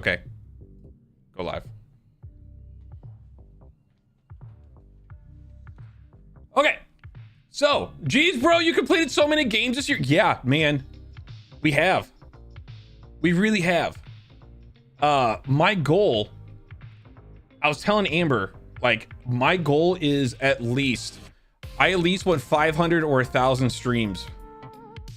Okay. Go live. Okay. So, geez, bro, you completed so many games this year. Yeah, man. We have. We really have. My goal, I was telling Amber, like, my goal is I at least want 500 or 1,000 streams.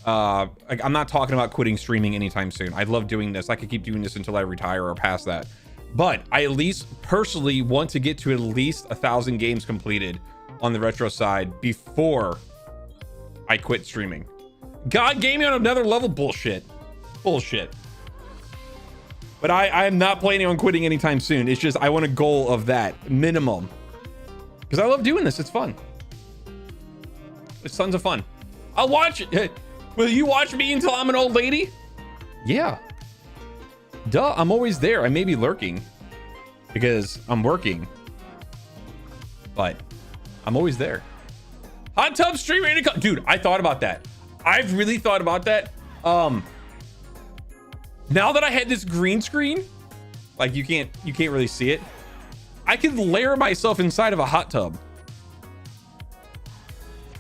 Like, I'm not talking about quitting streaming anytime soon. I love doing this. I could keep doing this until I retire or past that. But I at least personally want to get to at least 1,000 games completed on the retro side before I quit streaming. God Gaming on another level, bullshit. But I am not planning on quitting anytime soon. It's just I want a goal of that minimum, because I love doing this. It's fun. It's tons of fun. I'll watch it. Will you watch me until I'm an old lady? Yeah. Duh, I'm always there. I may be lurking because I'm working, but I'm always there. Hot tub streamer, dude. I thought about that. I've really thought about that. Now that I had this green screen, like you can't really see it. I could layer myself inside of a hot tub.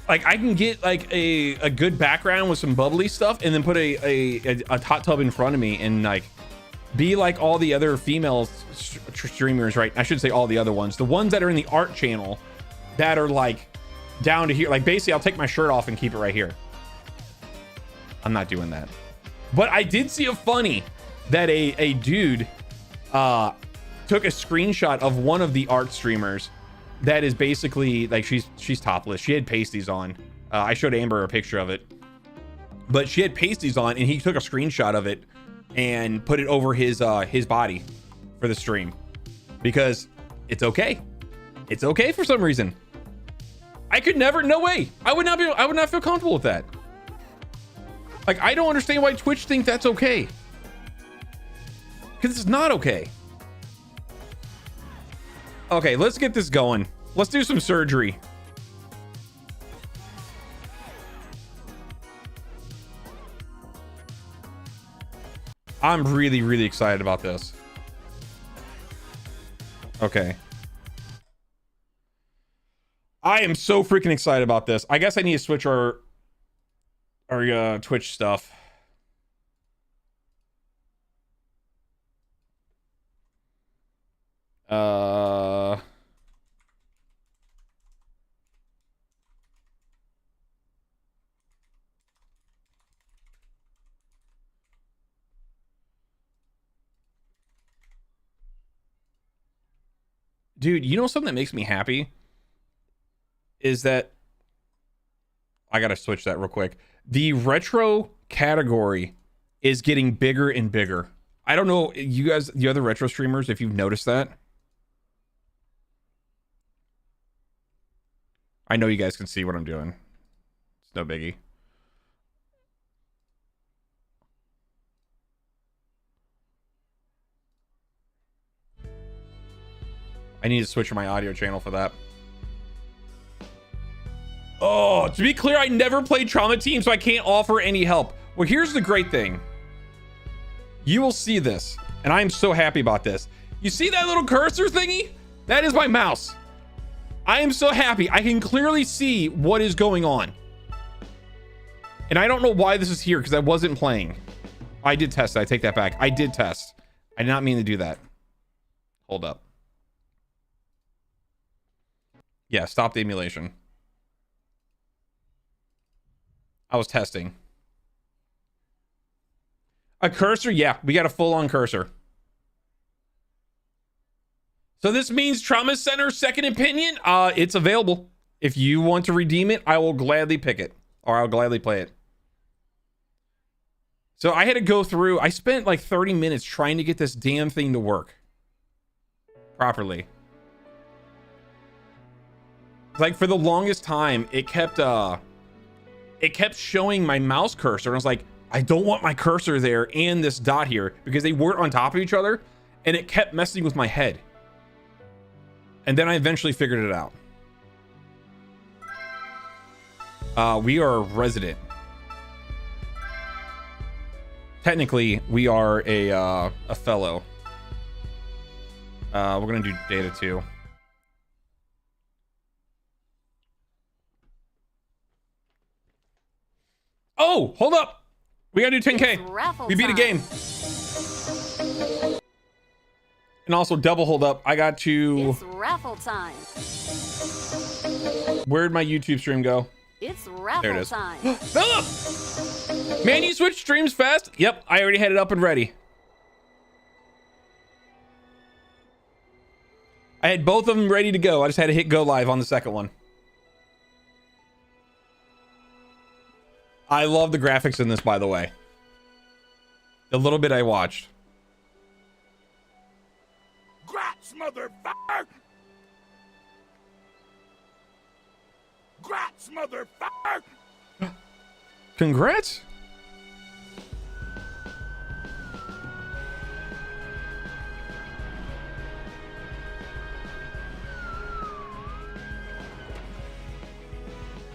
Like I can get like a good background with some bubbly stuff, and then put a hot tub in front of me, and like be like all the other female streamers, right? I should say all the other ones, the ones that are in the art channel that are like down to here. Like basically I'll take my shirt off and keep it right here. I'm not doing that. But I did see a funny that a dude took a screenshot of one of the art streamers that is basically like she's topless. She had pasties on. I showed Amber a picture of it, but she had pasties on, and he took a screenshot of it and put it over his body for the stream because it's okay. It's okay for some reason. I could never. No way. I would not feel comfortable with that. Like, I don't understand why Twitch think that's okay. Because it's not okay. Okay, let's get this going. Let's do some surgery. I'm really, really excited about this. Okay. I am so freaking excited about this. I guess I need to switch our Twitch stuff. Dude, you know something that makes me happy is that I gotta switch that real quick. The retro category is getting bigger and bigger. I don't know, you guys, the other retro streamers, if you've noticed that. I know you guys can see what I'm doing. It's no biggie. I need to switch my audio channel for that. Oh, to be clear, I never played Trauma Team, so I can't offer any help. Well, here's the great thing. You will see this, and I'm so happy about this. You see that little cursor thingy? That is my mouse. I am so happy. I can clearly see what is going on. And I don't know why this is here, because I wasn't playing. I did test it. I take that back. I did test. I did not mean to do that. Hold up. Yeah, stop the emulation. I was testing. A cursor? Yeah, we got a full-on cursor. So this means Trauma Center Second Opinion, it's available. If you want to redeem it, I will gladly pick it, or I'll gladly play it. So I had to go through, I spent like 30 minutes trying to get this damn thing to work properly. Like for the longest time, it kept showing my mouse cursor, and I was like, I don't want my cursor there and this dot here, because they weren't on top of each other, and it kept messing with my head. And then I eventually figured it out. We are a resident. Technically, we are a fellow. We're gonna do data too. Oh, hold up. We gotta do 10K. We beat a game. And also double hold up. I got to... It's raffle time. Where'd my YouTube stream go? It's raffle There it is. time. Philip! Man, you switch streams fast? Yep, I already had it up and ready. I had both of them ready to go. I just had to hit go live on the second one. I love the graphics in this, by the way. The little bit I watched. Grats, motherfucker! Grats, motherfucker! Congrats.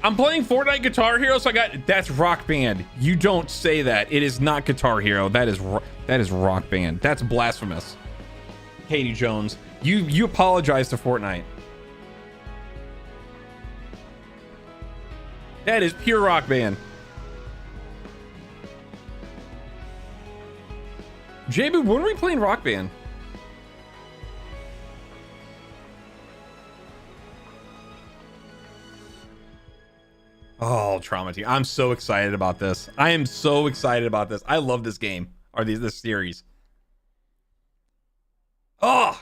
I'm playing Fortnite Guitar Hero, so I got... That's Rock Band. You don't say that. It is not Guitar Hero. That is Rock Band. That's blasphemous. Katie Jones, you apologize to Fortnite. That is pure Rock Band. JB, when are we playing Rock Band? Oh, Trauma Team. I'm so excited about this. I am so excited about this. I love this game. Or this series. Oh!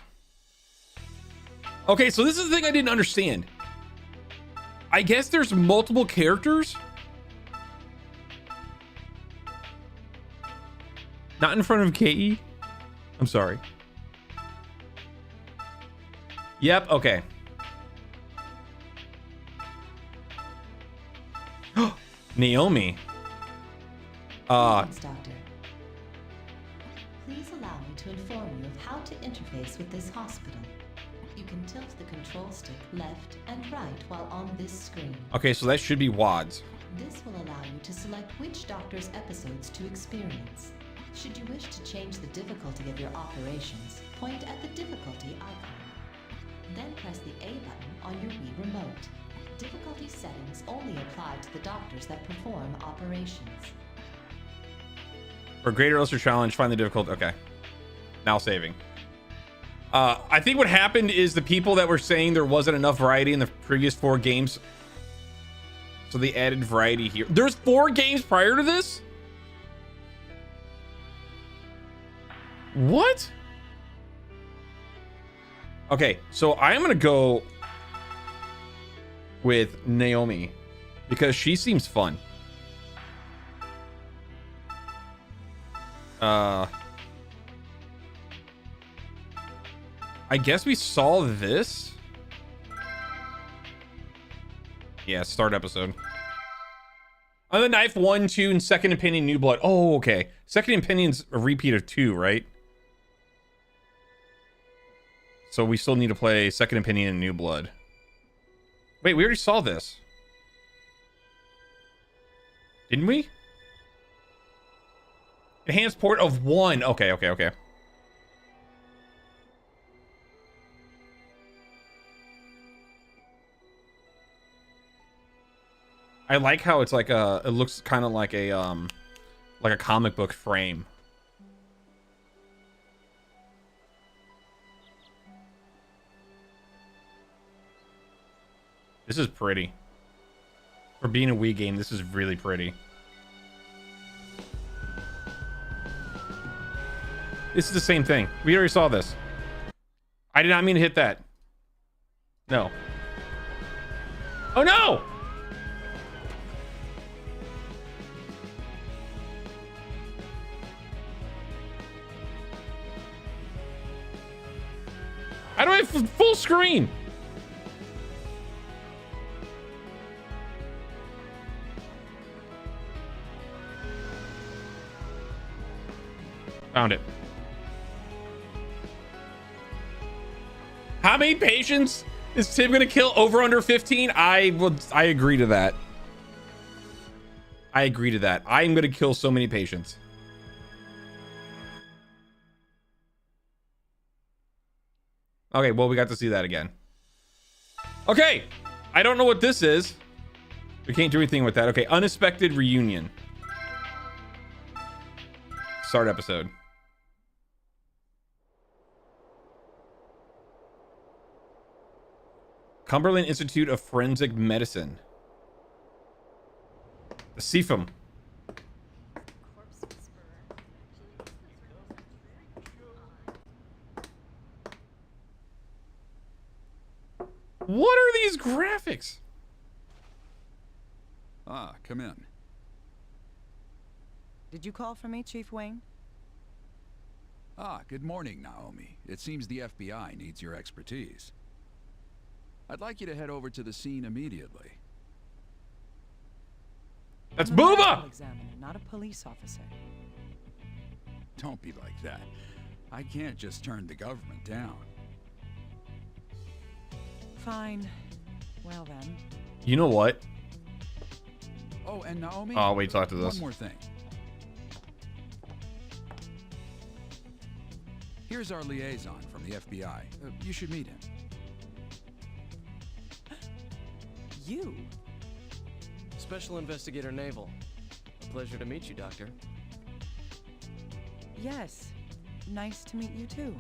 Okay, so this is the thing I didn't understand. I guess there's multiple characters. Not in front of KE? I'm sorry. Yep, okay. Naomi. Greetings, Doctor. Please allow me to inform you of how to interface with this hospital. You can tilt the control stick left and right while on this screen. Okay, so that should be WADs. This will allow you to select which doctor's episodes to experience. Should you wish to change the difficulty of your operations, point at the difficulty icon. Then press the A button on your Wii remote. Difficulty settings only apply to the doctors that perform operations. For greater or lesser challenge, find the difficulty. Okay. Now saving. I think what happened is the people that were saying there wasn't enough variety in the previous 4 games, so they added variety here. There's 4 games prior to this? What? Okay, so I'm gonna go with Naomi because she seems fun. I guess we saw this. Yeah, start episode. On the knife, 1, 2, and Second Opinion, New Blood. Oh, okay. Second Opinion's a repeat of 2, right? So we still need to play Second Opinion and New Blood. Wait, we already saw this. Didn't we? Enhanced port of 1. Okay, okay, okay. I like how it's like a, it looks kind of like a comic book frame. This is pretty. For being a Wii game, this is really pretty. This is the same thing. We already saw this. I did not mean to hit that. No. Oh no! How do I have full screen? Found it. How many patients is Tim gonna kill? Over under 15? I agree to that. I agree to that. I'm gonna kill so many patients. Okay, well, we got to see that again. Okay, I don't know what this is. We can't do anything with that. Okay, unexpected reunion. Start episode. Cumberland Institute of Forensic Medicine. The CFM. What are these graphics? Ah, come in. Did you call for me, Chief Wayne? Ah, good morning, Naomi. It seems the FBI needs your expertise. I'd like you to head over to the scene immediately. That's I'm a medical Booba! examiner, not a police officer. Don't be like that. I can't just turn the government down. Fine. Well then. You know what? Oh, and Naomi? Oh, wait till after this. One more thing. Here's our liaison from the FBI. You should meet him. You? Special Investigator Naval. A pleasure to meet you, Doctor. Yes. Nice to meet you too.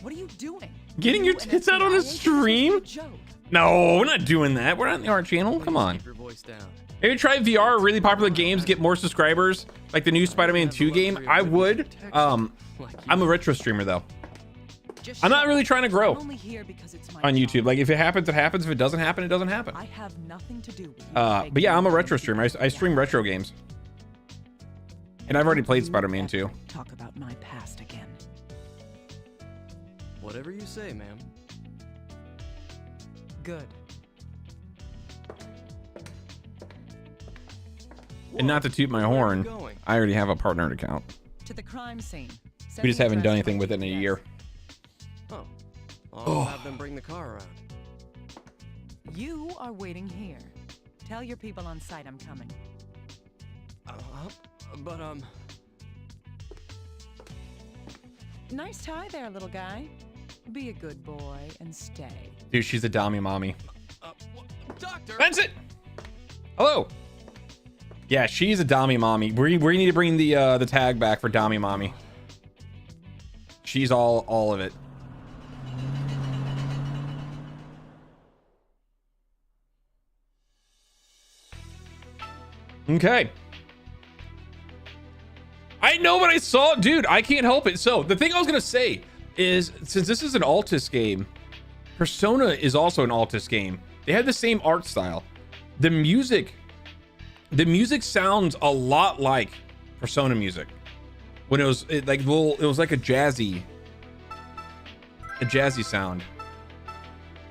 What are you doing? Getting your You an tits out on a FBI agent? This stream? is a joke. No, we're not doing that. We're not on the art channel. Come on. Keep your voice down. Have you tried VR? Really popular games get more subscribers, like the new Spider-Man 2 game. I would. I'm a retro streamer though. Just I'm not shut really up. trying to grow I'm only here because it's my on job. YouTube. Like if it happens, it happens. If it doesn't happen, it doesn't happen. I have nothing to do with you But yeah, I'm a taking retro my streamer. I FBI. stream retro games, and I've already played You Spider-Man ever 2. Talk about my past again. Whatever you say, ma'am. Good. And not to toot my Where are you horn, going? I already have a partnered account. To the crime scene. We just haven't done anything with it in a year. Oh. I'll have them bring the car around. You are waiting here. Tell your people on site I'm coming. But, Nice tie there, little guy. Be a good boy and stay. Dude, she's a dummy mommy. Doctor! Vincent! Hello! Yeah, she's a Dami mommy. We need to bring the tag back for Dami mommy. She's all of it. Okay. I know what I saw, dude. I can't help it. So the thing I was gonna say is, since this is an Altus game, Persona is also an Altus game. They have the same art style. The music sounds a lot like Persona music. When it was like it was like a jazzy sound.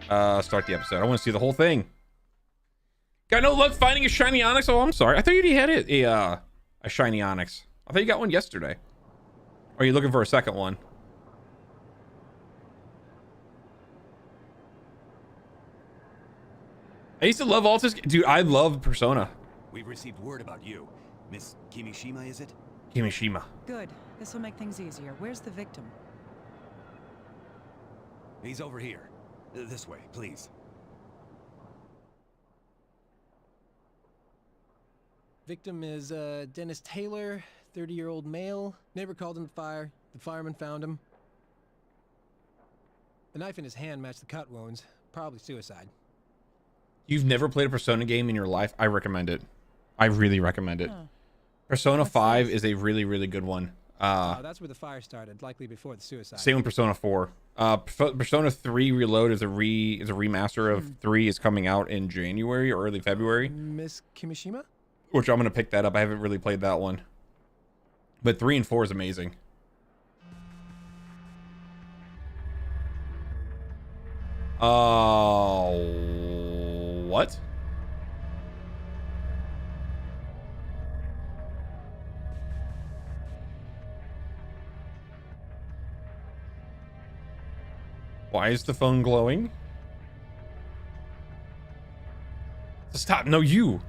Start the episode. I want to see the whole thing. Got no luck finding a shiny onyx. Oh, I'm sorry. I thought you already had it. A shiny onyx. I thought you got one yesterday. Or are you looking for a second one? I used to love Altus. Dude, I love Persona. We've received word about you. Miss Kimishima, is it? Kimishima. Good. This will make things easier. Where's the victim? He's over here. This way, please. Victim is Dennis Taylor, 30-year-old male. Neighbor called in the fire. The fireman found him. The knife in his hand matched the cut wounds. Probably suicide. You've never played a Persona game in your life? I recommend it. I really recommend it. Huh. Persona What's 5 this? is a really, really good one. That's where the fire started, likely before the suicide. Same with Persona 4. Persona 3 Reload is a remaster of 3 is coming out in January or early February, Miss Kimishima? which I'm going to pick that up. I haven't really played that one. But 3 and 4 is amazing. What? Why is the phone glowing? Stop. No, you.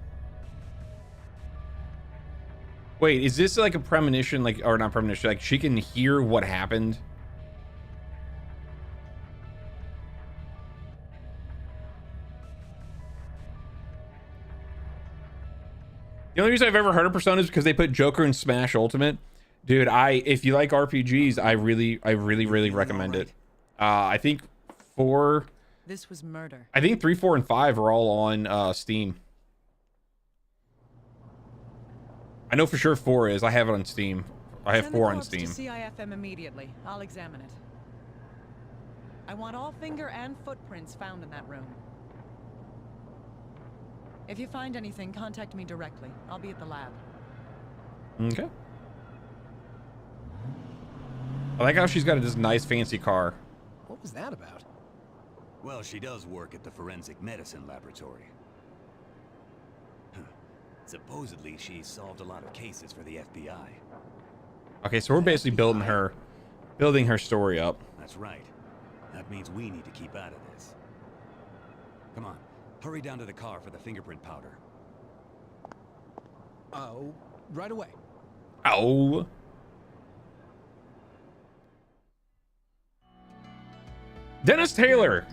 Wait, is this like a premonition? Like, or not premonition, like she can hear what happened? The only reason I've ever heard of Persona is because they put Joker in Smash Ultimate. Dude, if you like RPGs, I really recommend it. I think 4. This was murder. I think 3, 4, and 5 are all on Steam. I know for sure 4 is. I have it on Steam. I have Send the 4 on corpse Steam. To CIFM immediately. I'll examine it. I want all finger and footprints found in that room. If you find anything, contact me directly. I'll be at the lab. Okay. I like how she's got this nice fancy car. What was that about? Well, she does work at the forensic medicine laboratory. Supposedly, she solved a lot of cases for the FBI. Okay, so we're basically building her story up. That's right. That means we need to keep out of this. Come on, hurry down to the car for the fingerprint powder. Oh, right away. Ow. Dennis Taylor.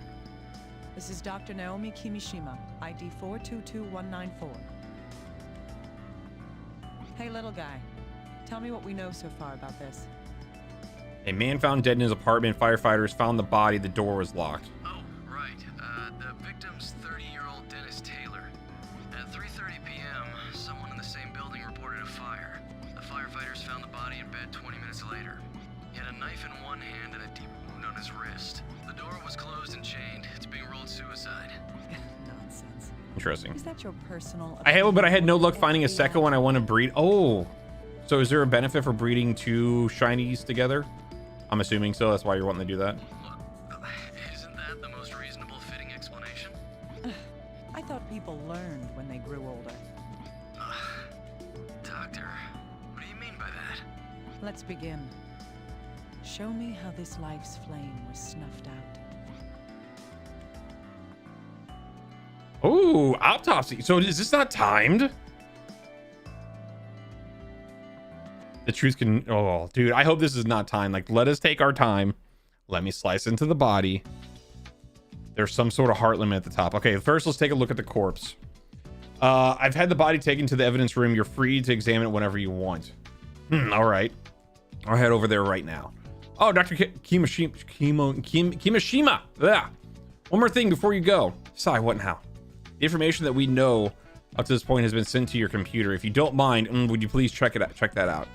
This is Dr. Naomi Kimishima, ID 422194. Hey, little guy. Tell me what we know so far about this. A man found dead in his apartment. Firefighters found the body. The door was locked. Oh, right. The victim's 30-year-old Dennis Taylor. At 3:30 p.m., someone in the same building reported a fire. The firefighters found the body in bed 20 minutes later. He had a knife in one hand and a deep wound on his wrist. The door was closed and chained. It's being ruled suicide. Nonsense. Interesting. Is that your personal... But I had no luck finding a second one. I want to breed. Oh, so is there a benefit for breeding 2 shinies together? I'm assuming so. That's why you're wanting to do that. Look, isn't that the most reasonable fitting explanation? I thought people learned when they grew older. Doctor, what do you mean by that? Let's begin. Show me how this life's flame was snuffed out. Oh, autopsy. So is this not timed? The truth can... Oh, dude, I hope this is not timed. Like, let us take our time. Let me slice into the body. There's some sort of heart limit at the top. Okay, first let's take a look at the corpse. I've had the body taken to the evidence room. You're free to examine it whenever you want. All right. I'll head over there right now. Oh, Dr. Kimishima. Yeah. One more thing before you go. Sorry, what and how? The information that we know up to this point has been sent to your computer. If you don't mind, would you please check it out? Check that out.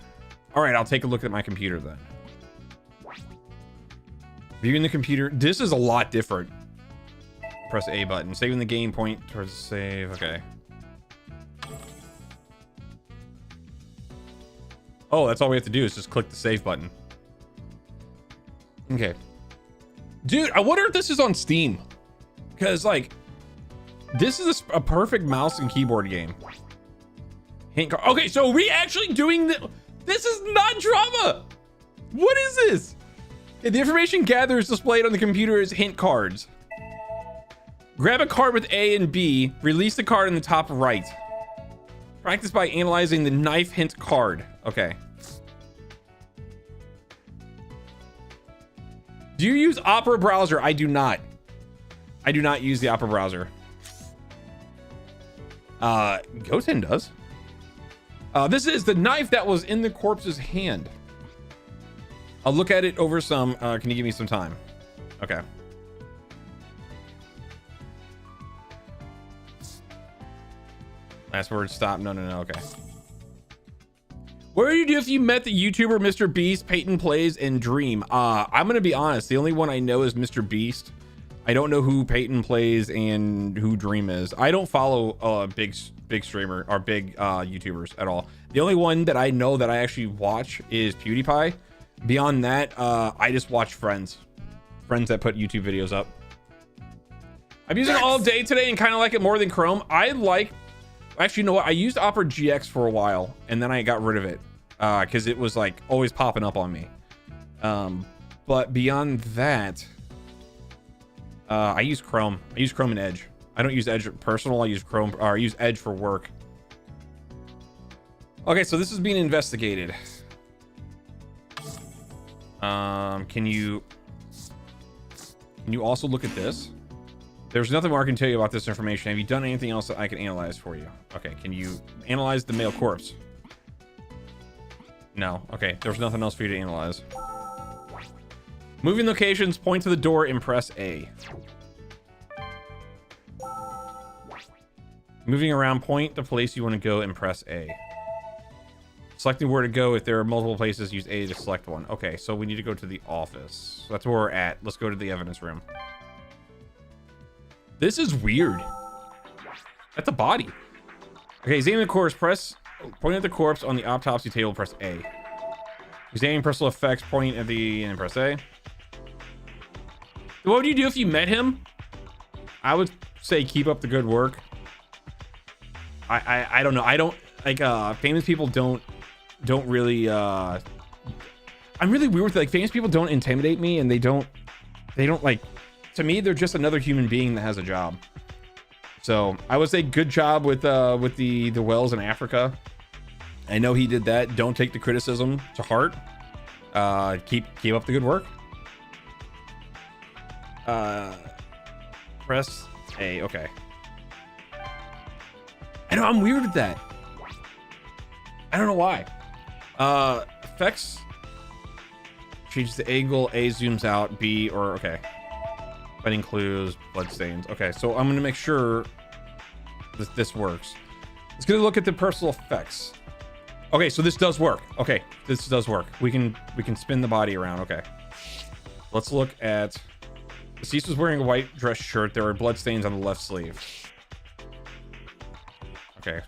All right, I'll take a look at my computer then. Viewing the computer. This is a lot different. Press A button. Saving the game, point towards save. Okay. Oh, that's all we have to do is just click the save button. Okay. Dude, I wonder if this is on Steam. Because, like, this is a perfect mouse and keyboard game. Hint card. Okay, so are we actually doing the... This is not drama. What is this? Okay, the information gathered is displayed on the computer as hint cards. Grab a card with A and B. Release the card in the top right. Practice by analyzing the knife hint card. Okay. Do you use Opera browser? I do not. I do not use the Opera browser. Goten does. This is the knife that was in the corpse's hand. I'll look at it over some. Can you give me some time? Okay. Last word, stop. No. Okay. What would you do if you met the YouTuber Mr. Beast, Peyton Plays, and Dream? I'm gonna be honest. The only one I know is Mr. Beast. I don't know who Peyton Plays and who Dream is. I don't follow big streamer or big YouTubers at all. The only one that I know that I actually watch is PewDiePie. Beyond that, I just watch friends that put YouTube videos up. I'm using it all day today and kind of like it more than Chrome. Actually, you know what? I used Opera GX for a while and then I got rid of it because it was like always popping up on me. But beyond that, I use Chrome. I use Chrome and Edge. I don't use Edge personal. I use Chrome, or I use Edge for work. Okay, so this is being investigated. Can you also look at this? There's nothing more I can tell you about this information. Have you done anything else that I can analyze for you? Okay, can you analyze the male corpse? No. Okay, there's nothing else for you to analyze. Moving locations, point to the door and press A. Moving around, point the place you want to go and press A. Selecting where to go. If there are multiple places, use A to select one. Okay, so we need to go to the office. That's where we're at. Let's go to the evidence room. This is weird. That's a body. Okay, examine the corpse. Point at the corpse on the autopsy table. Press A. Examine personal effects. Point at the and press A. What would you do if you met him? I would say keep up the good work. I don't know. I don't like famous people don't really I'm really weird with like famous people don't intimidate me, and they don't like, to me they're just another human being that has a job. So I would say good job with the wells in Africa. I know he did that. Don't take the criticism to heart. Keep up the good work. Press A. Okay. I know I'm weird with that. I don't know why. Effects. Changes the angle. A zooms out. B or okay. That includes blood stains. Okay, so I'm gonna make sure that this works. Let's get a look at the personal effects. Okay, so this does work. Okay, this does work. We can spin the body around. Okay. Let's look at. Deceased was wearing a white dress shirt. There were blood stains on the left sleeve. Okay.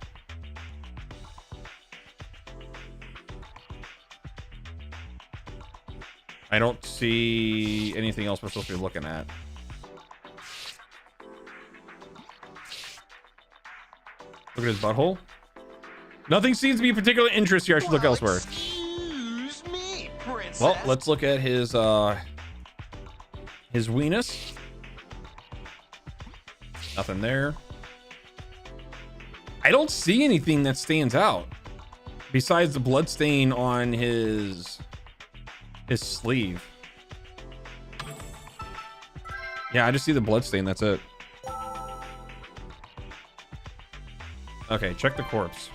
I don't see anything else we're supposed to be looking at. Look at his butthole. Nothing seems to be of particular interest here. I should look elsewhere. Excuse me, princess. Well, let's look at his weenus. Nothing there. I don't see anything that stands out besides the blood stain on his sleeve. Yeah, I just see the blood stain. That's it. Okay, check the corpse.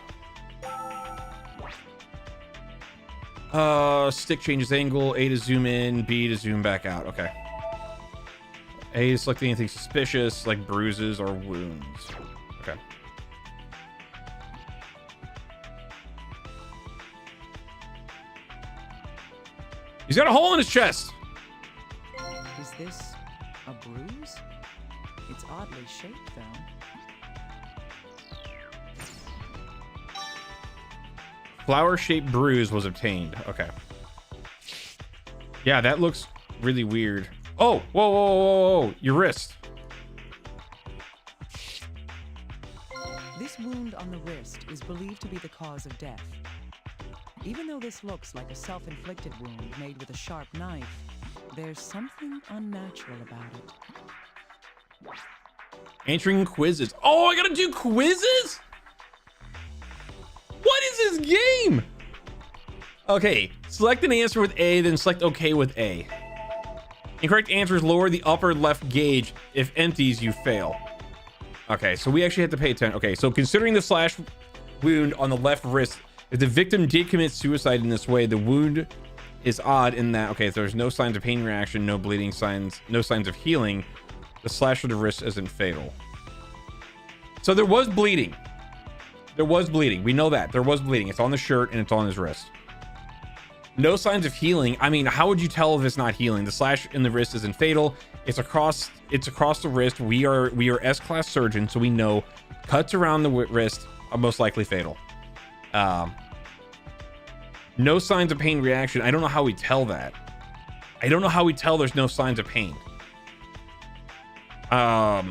Stick changes angle. A to zoom in. B to zoom back out. Okay. A to select anything suspicious like bruises or wounds. Okay. He's got a hole in his chest. Is this a bruise? It's oddly shaped, though. Flower-shaped bruise was obtained. Okay. Yeah, that looks really weird. Oh, whoa, whoa, whoa, whoa, whoa. Your wrist. This wound on the wrist is believed to be the cause of death. Even though this looks like a self-inflicted wound made with a sharp knife, there's something unnatural about it. Answering quizzes. Oh, I gotta do quizzes? What is this game? Okay, select an answer with A, then select OK with A. Incorrect answers lower the upper left gauge. If empties, you fail. Okay, so we actually have to pay attention. Okay, so considering the slash wound on the left wrist, if the victim did commit suicide in this way, the wound is odd in that, okay, if there's no signs of pain reaction, no bleeding signs, no signs of healing, the slash of the wrist isn't fatal. So there was bleeding. There was bleeding. We know that. There was bleeding. It's on the shirt and it's on his wrist. No signs of healing. I mean, how would you tell if it's not healing? The slash in the wrist isn't fatal. It's across the wrist. We are S-class surgeons, so we know cuts around the wrist are most likely fatal. No signs of pain reaction. I don't know how we tell that. I don't know how we tell there's no signs of pain. What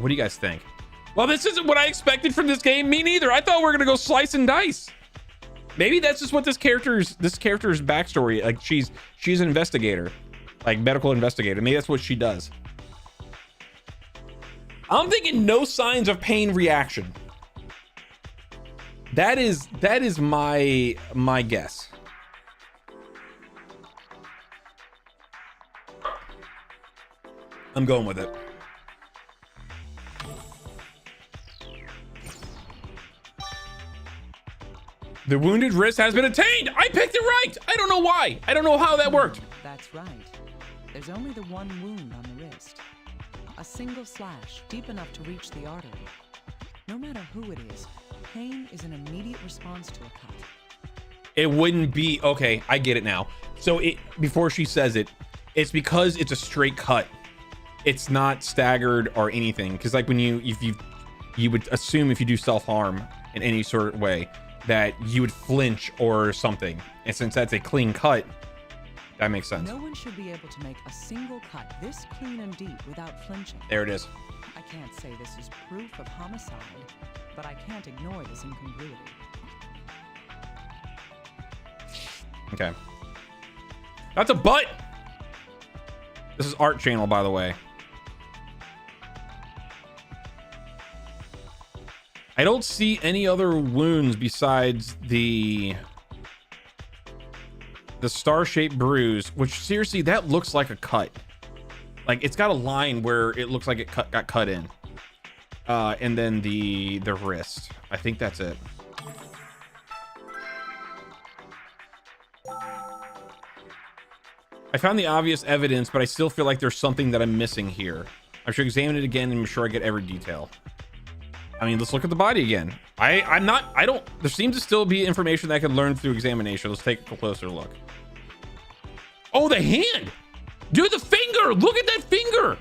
do you guys think? Well, this isn't what I expected from this game. Me neither. I thought we were gonna go slice and dice. Maybe that's just what this character's backstory. Like she's an investigator, like medical investigator. Maybe that's what she does. I'm thinking no signs of pain reaction. That is my guess. I'm going with it. The wounded wrist has been attained. I picked it right. I don't know why. I don't know how that worked. That's right. There's only the one wound on the wrist. A single slash, deep enough to reach the artery. No matter who it is, pain is an immediate response to a cut. It wouldn't be okay. I get it now. So before she says it, it's because it's a straight cut. It's not staggered or anything. Because like when you would assume if you do self-harm in any sort of way that you would flinch or something. And since that's a clean cut, that makes sense. No one should be able to make a single cut this clean and deep without flinching. There it is. I can't say this is proof of homicide, but I can't ignore this incongruity. Okay. That's a butt. This is Art Channel, by the way. I don't see any other wounds besides the star-shaped bruise, which seriously, that looks like a cut. Like it's got a line where it looks like it got cut in. And then the wrist. I think that's it. I found the obvious evidence, but I still feel like there's something that I'm missing here. I should examine it again and make sure I get every detail. I mean, let's look at the body again. There seems to still be information that I can learn through examination. Let's take a closer look. Oh, the hand! Dude, the finger! Look at that finger!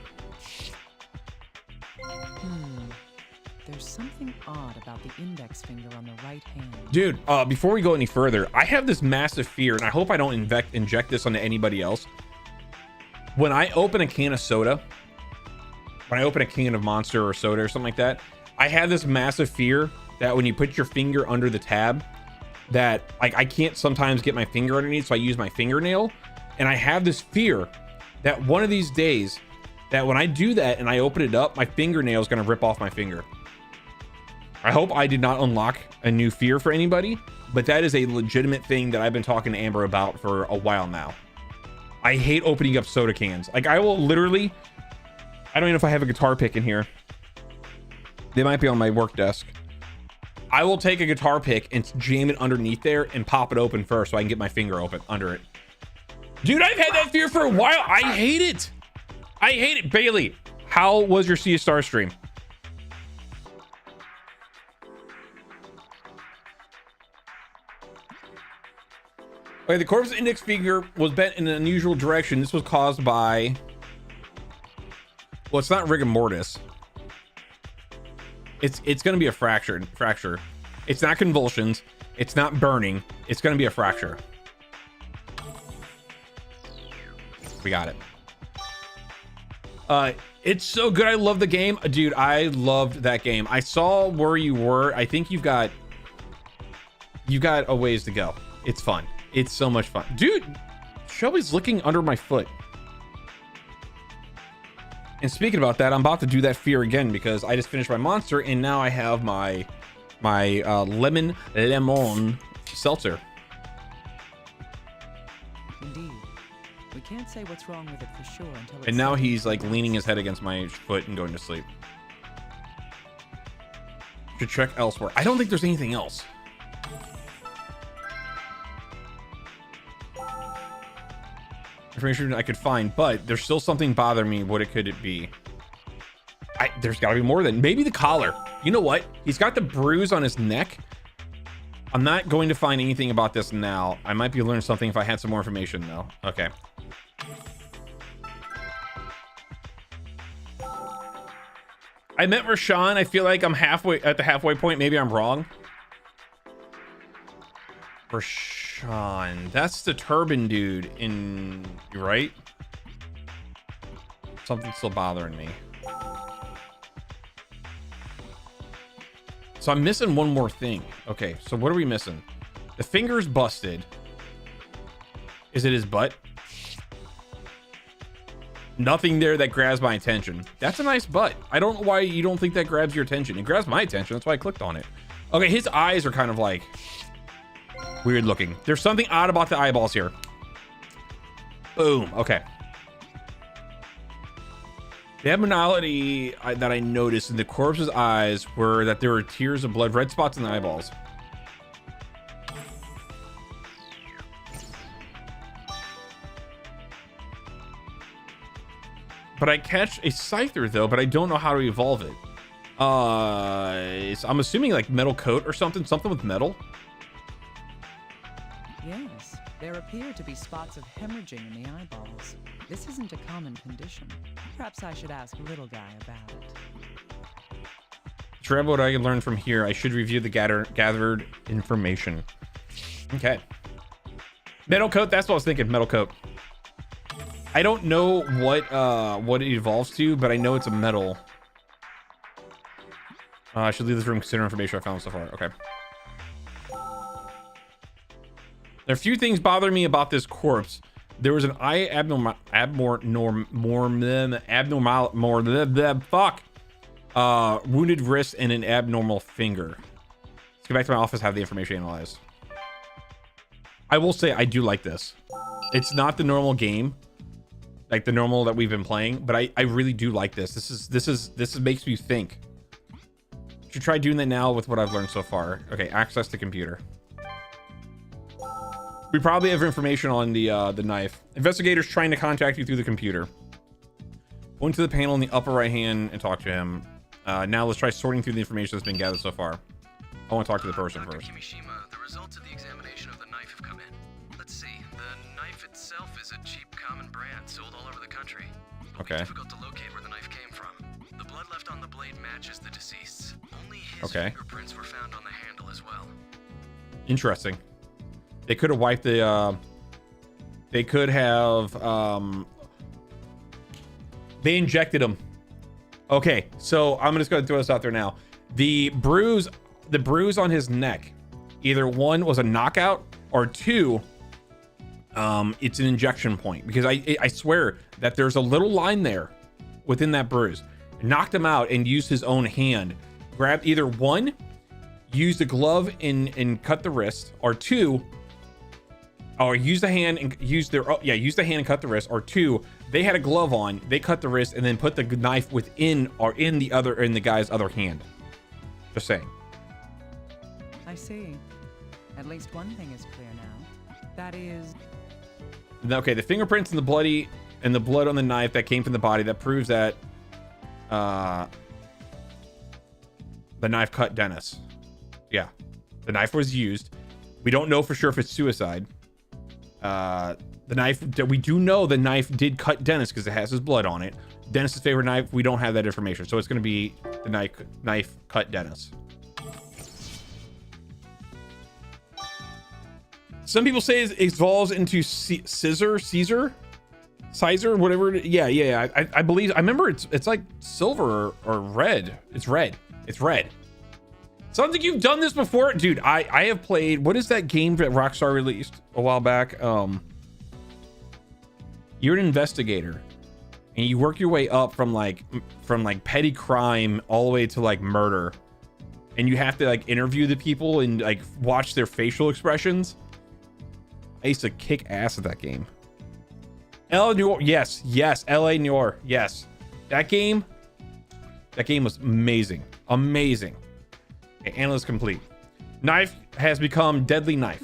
There's something odd about the index finger on the right hand. Dude, before we go any further, I have this massive fear, and I hope I don't inject this onto anybody else. When I open a can of soda, when I open a can of Monster or soda or something like that, I have this massive fear that when you put your finger under the tab, that like I can't sometimes get my finger underneath, so I use my fingernail. And I have this fear that one of these days, that when I do that and I open it up, my fingernail is going to rip off my finger. I hope I did not unlock a new fear for anybody, but that is a legitimate thing that I've been talking to Amber about for a while now. I hate opening up soda cans. Like I will literally, I don't even know if I have a guitar pick in here. They might be on my work desk. I will take a guitar pick and jam it underneath there and pop it open first so I can get my finger open under it. Dude, I've had that fear for a while. I hate it. I hate it. Bailey, how was your Sea of Stars stream? Okay, the corpse's index finger was bent in an unusual direction. This was caused by, well, it's not rigor mortis. It's going to be a fracture. It's not convulsions. It's not burning. It's going to be a fracture. We got it. It's so good. I love the game. Dude, I loved that game. I saw where you were. I think you got a ways to go. It's fun. It's so much fun. Dude, Shelby's licking under my foot. And speaking about that, I'm about to do that fear again because I just finished my monster and now I have my lemon seltzer. Indeed. We can't say what's wrong with it for sure until it's... And now he's like leaning his head against my foot and going to sleep. Should check elsewhere. I don't think there's anything else. Information I could find, but there's still something bothering me. What could it be? There's got to be more than maybe the collar. You know what? He's got the bruise on his neck. I'm not going to find anything about this now. I might be able to learn something if I had some more information though. Okay. I met Rashawn. I feel like I'm halfway at the halfway point. Maybe I'm wrong. Rashawn, that's the turban dude in, right? Something's still bothering me. So I'm missing one more thing. Okay, so what are we missing? The finger's busted. Is it his butt? Nothing there that grabs my attention. That's a nice butt. I don't know why you don't think that grabs your attention. It grabs my attention. That's why I clicked on it. Okay, his eyes are kind of like weird looking. There's something odd about the eyeballs here. Boom. Okay. The abnormality that I noticed in the corpse's eyes were that there were tears of blood, red spots in the eyeballs. But I catch a Scyther though, but I don't know how to evolve it. I'm assuming like metal coat or something with metal. Yes, there appear to be spots of hemorrhaging in the eyeballs. This isn't a common condition. Perhaps I should ask Little Guy about it. To remember what I can learn from here, I should review the gathered information. Okay. Metal coat, that's what I was thinking, metal coat. I don't know what it evolves to, but I know it's a metal. I should leave this room considering information I found so far. Okay. There are a few things bothering me about this corpse. There was an eye wounded wrist and an abnormal finger. Let's get back to my office, have the information analyzed. I will say I do like this. It's not the normal game, like the normal that we've been playing, but I really do like this. This makes me think. Should try doing that now with what I've learned so far. Okay, access to computer. We probably have information on the knife. Investigators trying to contact you through the computer. Go into the panel in the upper right hand and talk to him. Now let's try sorting through the information that's been gathered so far. I want to talk to the person Dr. first. Kimishima, the results of the examination of the knife have come in. Let's see. The knife itself is a cheap common brand sold all over the country. It'll be difficult to locate where the knife came from. The blood left on the blade matches the deceased's. Only his fingerprints were found on the handle as well. Interesting. They could have wiped the they could have they injected him. Okay, so I'm just gonna throw this out there now. The bruise on his neck, either one was a knockout or two, it's an injection point, because I swear that there's a little line there within that bruise. Knocked him out and used his own hand. Grabbed either one, used a glove and cut the wrist, or two, or use the hand and use the hand and cut the wrist, or two, they had a glove on, they cut the wrist and then put the knife within or in the guy's other hand. Just saying. I see. At least one thing is clear now. That is... Okay, the fingerprints and the blood on the knife that came from the body, that proves that the knife cut Dennis. Yeah, the knife was used. We don't know for sure if it's suicide. The knife, we do know the knife did cut Dennis because it has his blood on it. Dennis's favorite knife, we don't have that information, so it's going to be the knife cut Dennis. Some people say it evolves into Caesar, whatever. Yeah. I believe, I remember it's like silver or red. It's red. Sounds like you've done this before, dude. I have played. What is that game that Rockstar released a while back? You're an investigator, and you work your way up from like petty crime all the way to like murder, and you have to like interview the people and like watch their facial expressions. I used to kick ass at that game. L.A. Noire, yes, L.A. Noire, yes. That game was amazing. Okay, analyst complete. Knife has become deadly knife.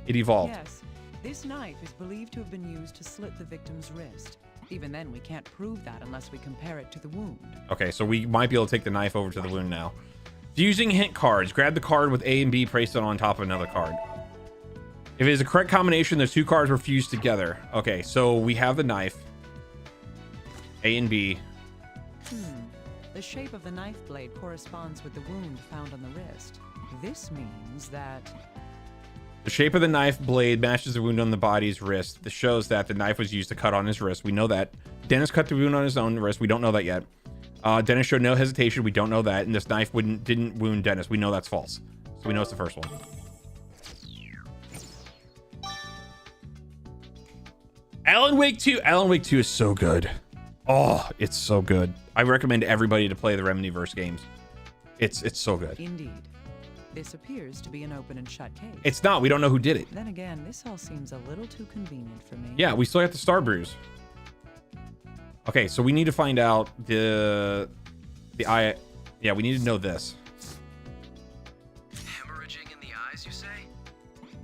It evolved. Yes, this knife is believed to have been used to slit the victim's wrist. Even then, we can't prove that unless we compare it to the wound. Okay, so we might be able to take the knife over to the wound now. Fusing hint cards. Grab the card with A and B, place it on top of another card. If it is a correct combination, those two cards were fused together. Okay, so we have the knife. A and B. The shape of the knife blade corresponds with the wound found on the wrist. This means that... The shape of the knife blade matches the wound on the body's wrist. This shows that the knife was used to cut on his wrist. We know that. Dennis cut the wound on his own wrist. We don't know that yet. Dennis showed no hesitation. We don't know that. And this knife didn't wound Dennis. We know that's false. So we know it's the first one. Alan Wake 2. Alan Wake 2 is so good. Oh, it's so good. I recommend everybody to play the Remedyverse games. It's so good. Indeed. This appears to be an open and shut case. It's not. We don't know who did it. Then again, this all seems a little too convenient for me. Yeah, we still have the Star Bruise. Okay, so we need to find out the eye. Yeah, we need to know this. Hemorrhaging in the eyes, you say?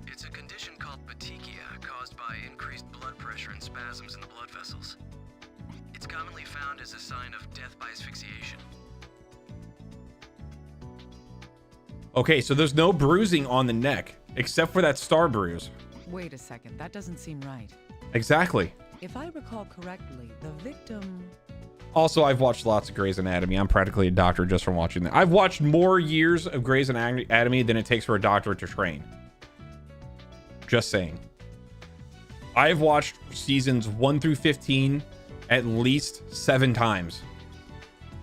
It's a condition called petechia, caused by increased blood pressure and spasms in the blood vessels. It's commonly found as a sign of death by asphyxiation. Okay, so there's no bruising on the neck except for that star bruise. Wait a second, that doesn't seem right. Exactly. If I recall correctly, the victim... Also, I've watched lots of Grey's Anatomy. I'm practically a doctor just from watching that. I've watched more years of Grey's Anatomy than it takes for a doctor to train. Just saying. I've watched seasons 1 through 15 at least 7 times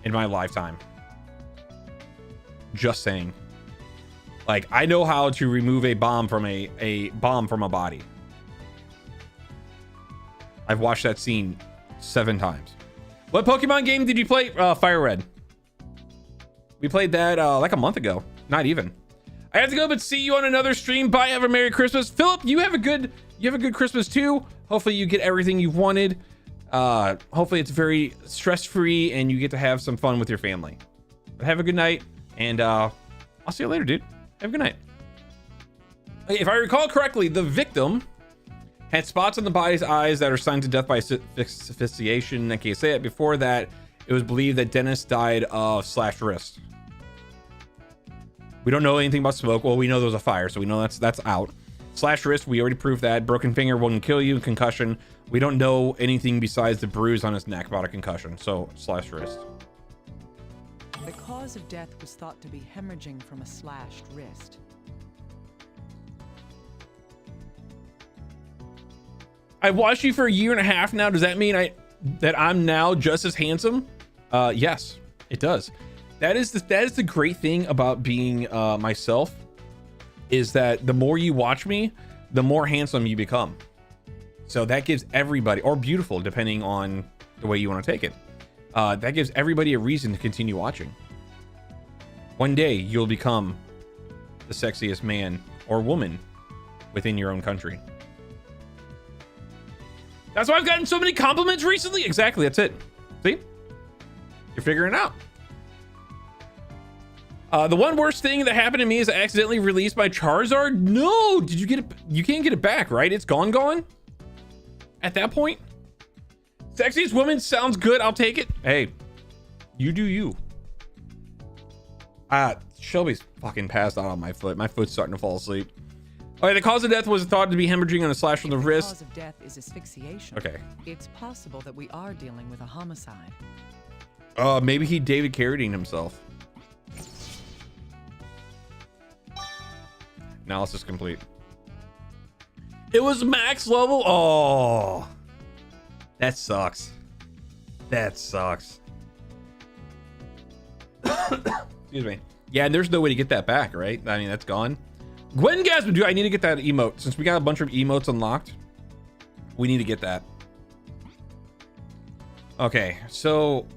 in my lifetime. Just saying. Like, I know how to remove a bomb from a bomb from a body. I've watched that scene 7 times. What Pokemon game did you play? Fire Red. We played that like a month ago. Not even. I have to go, but see you on another stream. Bye. Have a Merry Christmas. Philip, you have a good Christmas too. Hopefully you get everything you've wanted. Hopefully it's very stress-free and you get to have some fun with your family. But have a good night, and I'll see you later, dude. Have a good night. If I recall correctly, the victim had spots on the body's eyes that are signs of death by asphyxiation. I can't say it. Before that, it was believed that Dennis died of slashed wrist. We don't know anything about smoke. Well, we know there was a fire, so we know that's out. Slashed wrist, we already proved that. Broken finger wouldn't kill you. Concussion, we don't know anything besides the bruise on his neck about a concussion. So, slashed wrist. The cause of death was thought to be hemorrhaging from a slashed wrist. I've watched you for a year and a half now. Does that mean that I'm now just as handsome? Yes, it does. That is the great thing about being myself, is that the more you watch me, the more handsome you become. So that gives everybody, or beautiful, depending on the way you want to take it. That gives everybody a reason to continue watching. One day you'll become the sexiest man or woman within your own country. That's why I've gotten so many compliments recently. Exactly, that's it. See? You're figuring it out. The one worst thing that happened to me is I accidentally released my Charizard. No, did you get it? You can't get it back, right? It's gone? At that point? Sexiest woman sounds good. I'll take it. Hey, you do you. Shelby's fucking passed out on my foot. My foot's starting to fall asleep. Okay, the cause of death was thought to be hemorrhaging on a slash from the wrist. The cause of death is asphyxiation. Okay. It's possible that we are dealing with a homicide. Maybe he David Carradine himself. Analysis complete. It was max level. Oh, that sucks. That sucks. Excuse me. Yeah, and there's no way to get that back, right? I mean, that's gone. Gwengasm, dude, I need to get that emote. Since we got a bunch of emotes unlocked, we need to get that. Okay, so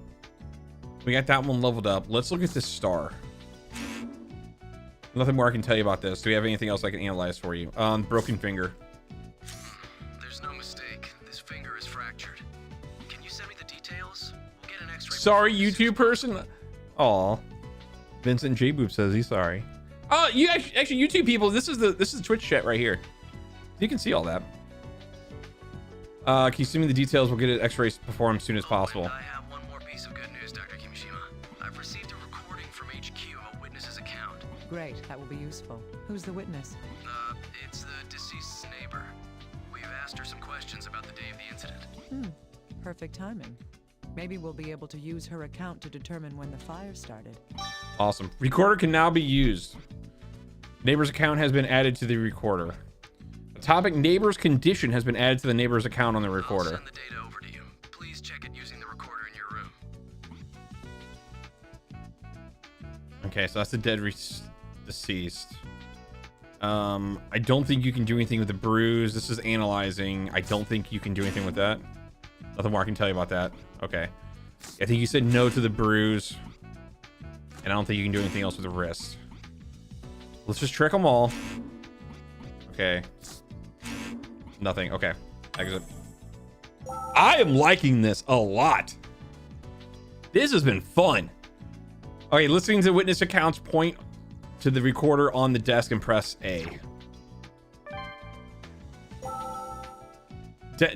we got that one leveled up. Let's look at this star. Nothing more I can tell you about this. Do we have anything else I can analyze for you? Broken finger. There's no mistake. This finger is fractured. Can you send me the details? We'll get an X-ray. Sorry, YouTube person. Aw. Vincent J. Boop says he's sorry. Oh, you actually YouTube people, this is Twitch chat right here. You can see all that. Can you send me the details? We'll get an X-ray performed as soon as possible. And I have one more piece of good news, Dr. Kimishima. I've received a recording from HQ of a witness's account. Great, that will be useful. Who's the witness? It's the deceased's neighbor. We've asked her some questions about the day of the incident. Perfect timing. Maybe we'll be able to use her account to determine when the fire started. Awesome. Recorder can now be used. Neighbor's account has been added to the recorder. The topic neighbor's condition has been added to the neighbor's account on the recorder. I'll send the data over to you. Please check it using the recorder in your room. Okay, so that's the dead deceased. I don't think you can do anything with the bruise. This is analyzing. I don't think you can do anything with that. Nothing more I can tell you about that. Okay. I think you said no to the bruise. And I don't think you can do anything else with the wrist. Let's just trick them all. Okay. Nothing. Okay. Exit. I am liking this a lot. This has been fun. Okay, listening to witness accounts, point to the recorder on the desk and press A.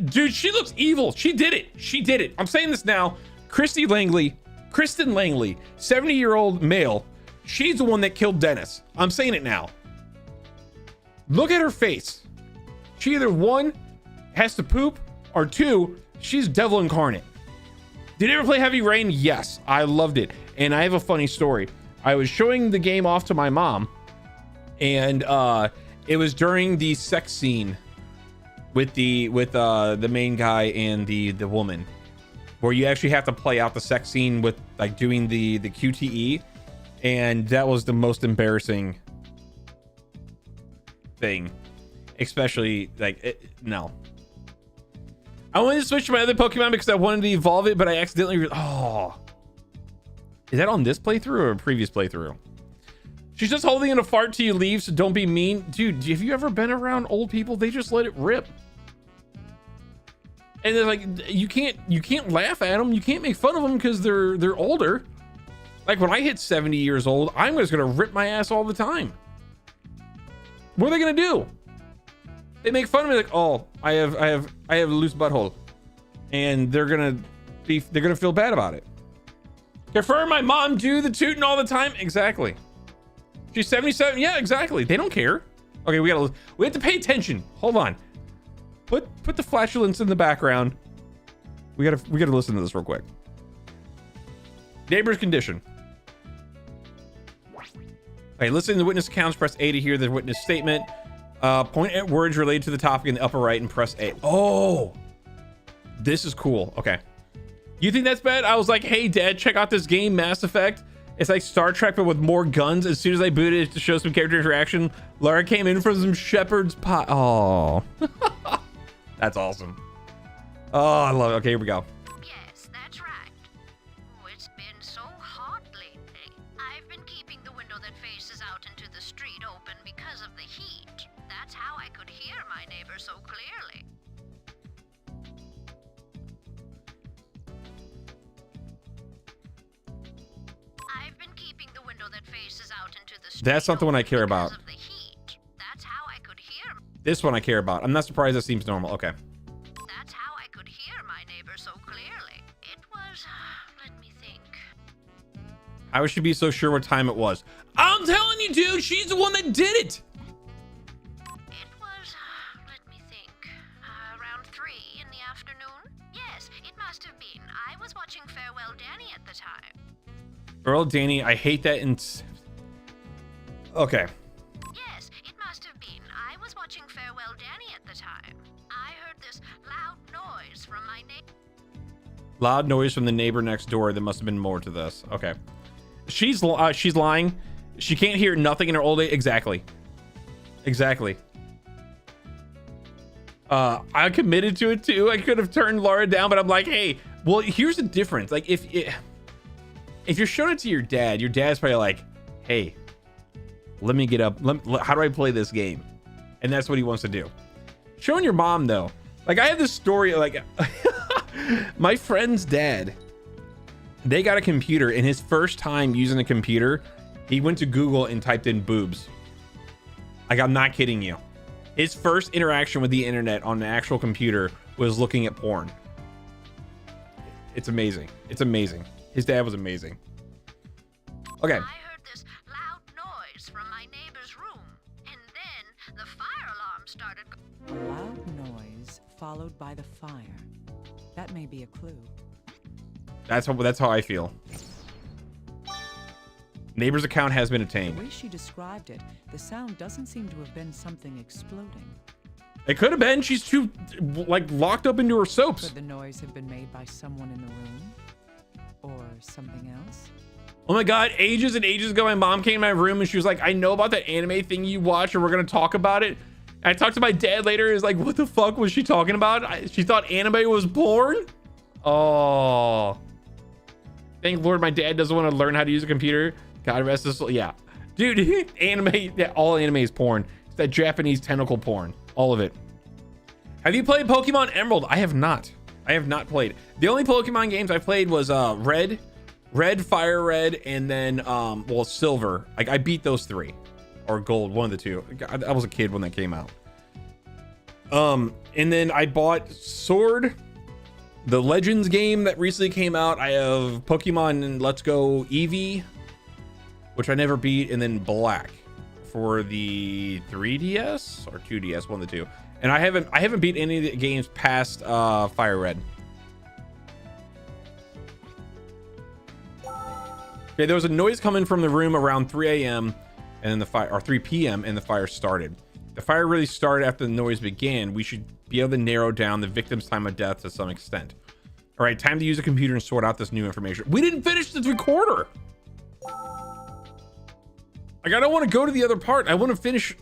Dude, she looks evil. She did it. She did it. I'm saying this now. Kristen Langley, 70-year-old male. She's the one that killed Dennis. I'm saying it now. Look at her face. She either one has to poop or two, she's devil incarnate. Did you ever play Heavy Rain? Yes, I loved it. And I have a funny story. I was showing the game off to my mom, and it was during the sex scene with the main guy and the woman, where you actually have to play out the sex scene with like doing the QTE, and that was the most embarrassing thing, especially like no. I wanted to switch to my other Pokemon because I wanted to evolve it, but I accidentally is that on this playthrough or a previous playthrough? She's just holding in a fart till you leave, so don't be mean. Dude, have you ever been around old people? They just let it rip. And they're like, you can't laugh at them. You can't make fun of them because they're older. Like when I hit 70 years old, I'm just gonna rip my ass all the time. What are they gonna do? They make fun of me like, oh, I have a loose butthole, and they're gonna feel bad about it. Prefer my mom do the tooting all the time? Exactly. She's 77. Yeah, exactly. They don't care. Okay, we have to pay attention. Hold on. Put the flatulence in the background. We gotta listen to this real quick. Neighbor's condition. Okay, listen to the witness accounts. Press A to hear the witness statement. Point at words related to the topic in the upper right and press A. Oh, this is cool. Okay. You think that's bad? I was like, hey, Dad, check out this game, Mass Effect. It's like Star Trek, but with more guns. As soon as I booted it to show some character interaction, Lara came in from some shepherd's pie. Oh, that's awesome. Oh, I love it. Okay, here we go. Yes, that's right. Oh, it's been so hot lately. I've been keeping the window that faces out into the street open because of the heat. That's how I could hear my neighbor so clearly. I've been keeping the window that faces out into the street. That's not the one I care about. Because of the heat. That's how I could hear. This one I care about. I'm not surprised that seems normal. Okay. That's how I could hear my neighbor so clearly. It was, let me think. I should be so sure what time it was. I'm telling you, dude, she's the one that did it. It was, let me think, around 3 in the afternoon? Yes, it must have been. I was watching Farewell Danny at the time. Earl Danny, I hate that. Okay. Yes, it must have been. I was watching Farewell Danny at the time. I heard this loud noise from my neighbor. Loud noise from the neighbor next door. There must have been more to this. Okay. She's lying. She can't hear nothing in her old age. Exactly. I committed to it too. I could have turned Laura down, but I'm like, hey, well, here's the difference. Like if you're showing it to your dad's probably like, hey, let me get up. How do I play this game? And that's what he wants to do. Showing your mom though, like I have this story, like my friend's dad, they got a computer, and his first time using a computer, he went to Google and typed in boobs. Like, I'm not kidding you. His first interaction with the internet on an actual computer was looking at porn. It's amazing. It's amazing. His dad was amazing. Okay. I heard this loud noise from my neighbor's room, and then the fire alarm started. A loud noise followed by the fire. That may be a clue. That's how I feel. Neighbor's account has been The obtained. way she described it, the sound doesn't seem to have been something exploding. It could have been. She's too, like, locked up into her soaps. Could the noise have been made by someone in the room? Or something else? Oh my God, ages and ages ago, my mom came in my room and she was like, I know about that anime thing you watch and we're going to talk about it. And I talked to my dad later. He's like, what the fuck was she talking about? She thought anime was porn? Oh. Thank Lord my dad doesn't want to learn how to use a computer. God rest his soul. Yeah. Dude, anime, yeah, all anime is porn. It's that Japanese tentacle porn. All of it. Have you played Pokemon Emerald? I have not. I have not played. The only Pokemon games I played was Red, Fire Red, and then well, Silver. Like I beat those 3, or Gold, one of the 2. I was a kid when that came out. And then I bought Sword, the Legends game that recently came out. I have Pokemon Let's Go Eevee, which I never beat, and then Black for the 3DS or 2DS, one of the 2. And I haven't beat any of the games past Fire Red. Okay, there was a noise coming from the room around 3 a.m. and then the fire, or 3 p.m. and the fire started. The fire really started after the noise began. We should be able to narrow down the victim's time of death to some extent. All right, time to use a computer and sort out this new information. We didn't finish this recorder. Like, I don't want to go to the other part. I want to finish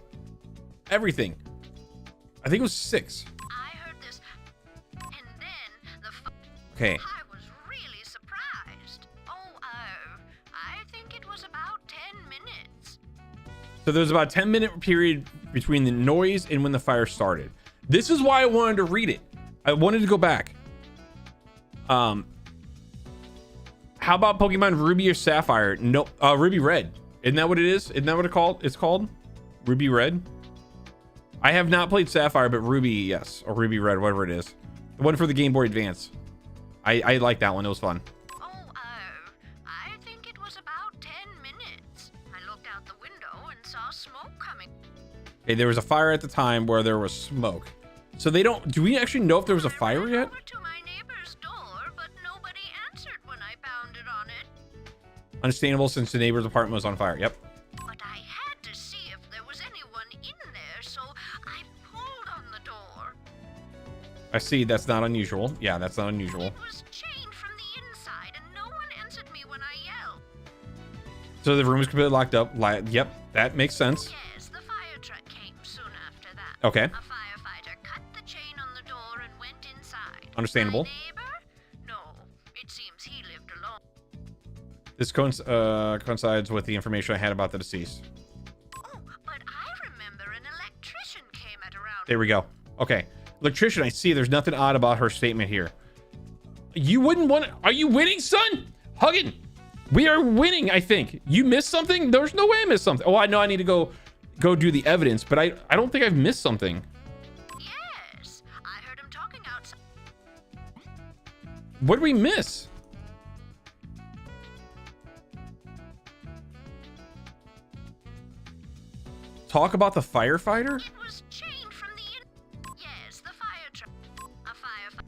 everything. I think it was 6. I heard this, and then Okay. I was really surprised. I think it was about 10 minutes. So there's about a 10-minute period between the noise and when the fire started. This is why I wanted to read it. I wanted to go back. How about Pokemon Ruby or Sapphire? No, Ruby Red. Isn't that what it is? Isn't that what it's called? Ruby Red? I have not played Sapphire, but Ruby, yes. Or Ruby Red, whatever it is. The one for the Game Boy Advance. I like that one. It was fun. I think it was about 10 minutes. I looked out the window and saw smoke coming. Okay, there was a fire at the time where there was smoke. So they don't... Do we actually know if there was a fire yet? Over to my neighbor's door, but nobody answered when I pounded on it. Understandable, since the neighbor's apartment was on fire. Yep. But I had to see if there was anyone in there, so I pulled on the door. I see. That's not unusual. Yeah, that's not unusual. It was chained from the inside, and no one answered me when I yelled. So the room was completely locked up. Yep, that makes sense. Yes, the fire truck came soon after that. Okay. A firefighter cut the chain on the door and went inside. Understandable. My neighbor? No, it seems he lived alone. This coincides with the information I had about the deceased. Oh, but I remember an electrician came at around. There we go. Okay. Electrician, I see. There's nothing odd about her statement here. You wouldn't want to... Are you winning, son? Huggin. We are winning, I think. You missed something? There's no way I missed something. Oh, I know I need to go do the evidence, but I don't think I've missed something. Yes, I heard him talking outside. What did we miss? Talk about the firefighter? It was chained from the Yes, the fire truck. A firefighter.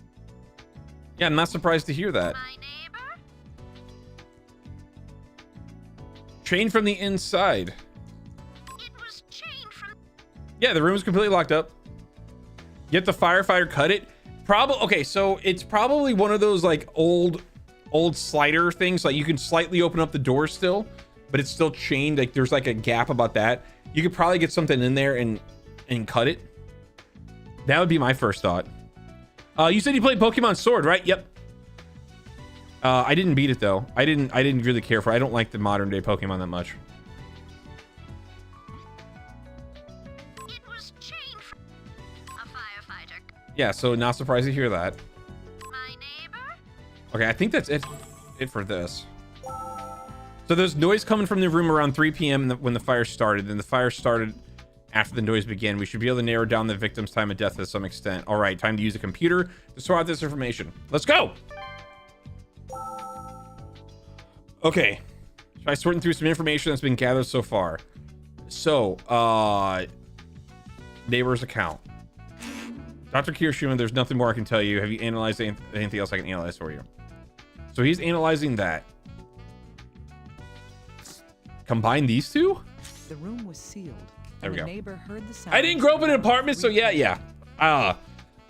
Yeah, I'm not surprised to hear that. My neighbor? Chained from the inside. It was chained from... Yeah, the room is completely locked up. Yet the firefighter cut it. Probably okay, so it's probably one of those like old slider things. Like you can slightly open up the door still, but it's still chained. Like there's like a gap about that. You could probably get something in there and cut it. That would be my first thought. You said you played Pokemon Sword, right? Yep. I didn't beat it though. I didn't really care for it. I don't like the modern day Pokemon that much. It was chained from... A firefighter. Yeah, so not surprised to hear that. My neighbor? Okay, I think that's it for this. So there's noise coming from the room around 3 p.m. when the fire started. Then the fire started after the noise began. We should be able to narrow down the victim's time of death to some extent. All right, time to use a computer to sort out this information. Let's go. Okay, try sorting through some information that's been gathered so far. So, neighbor's account. Dr. Kirishima, there's nothing more I can tell you. Have you analyzed anything else I can analyze for you? So he's analyzing that. Combine these two? The room was sealed. There we and go. the neighbor heard the sound. I didn't grow up in an apartment, so yeah.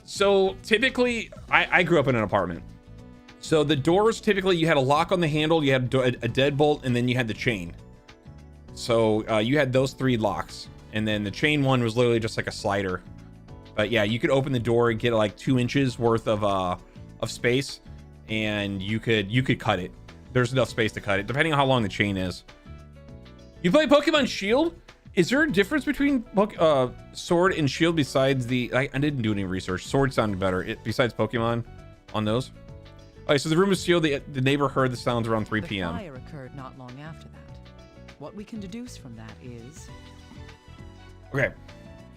So typically, I grew up in an apartment. So the doors, typically, you had a lock on the handle, you had a deadbolt, and then you had the chain. So you had those 3 locks. And then the chain one was literally just like a slider. But yeah, you could open the door and get like 2 inches worth of space, and you could cut it. There's enough space to cut it, depending on how long the chain is. You play Pokemon Shield? Is there a difference between Sword and Shield besides the... I didn't do any research. Sword sounded better. Besides Pokemon. on those. All right, so the room was sealed. The neighbor heard the sounds around 3 p.m. The fire occurred not long after that. What we can deduce from that is... Okay.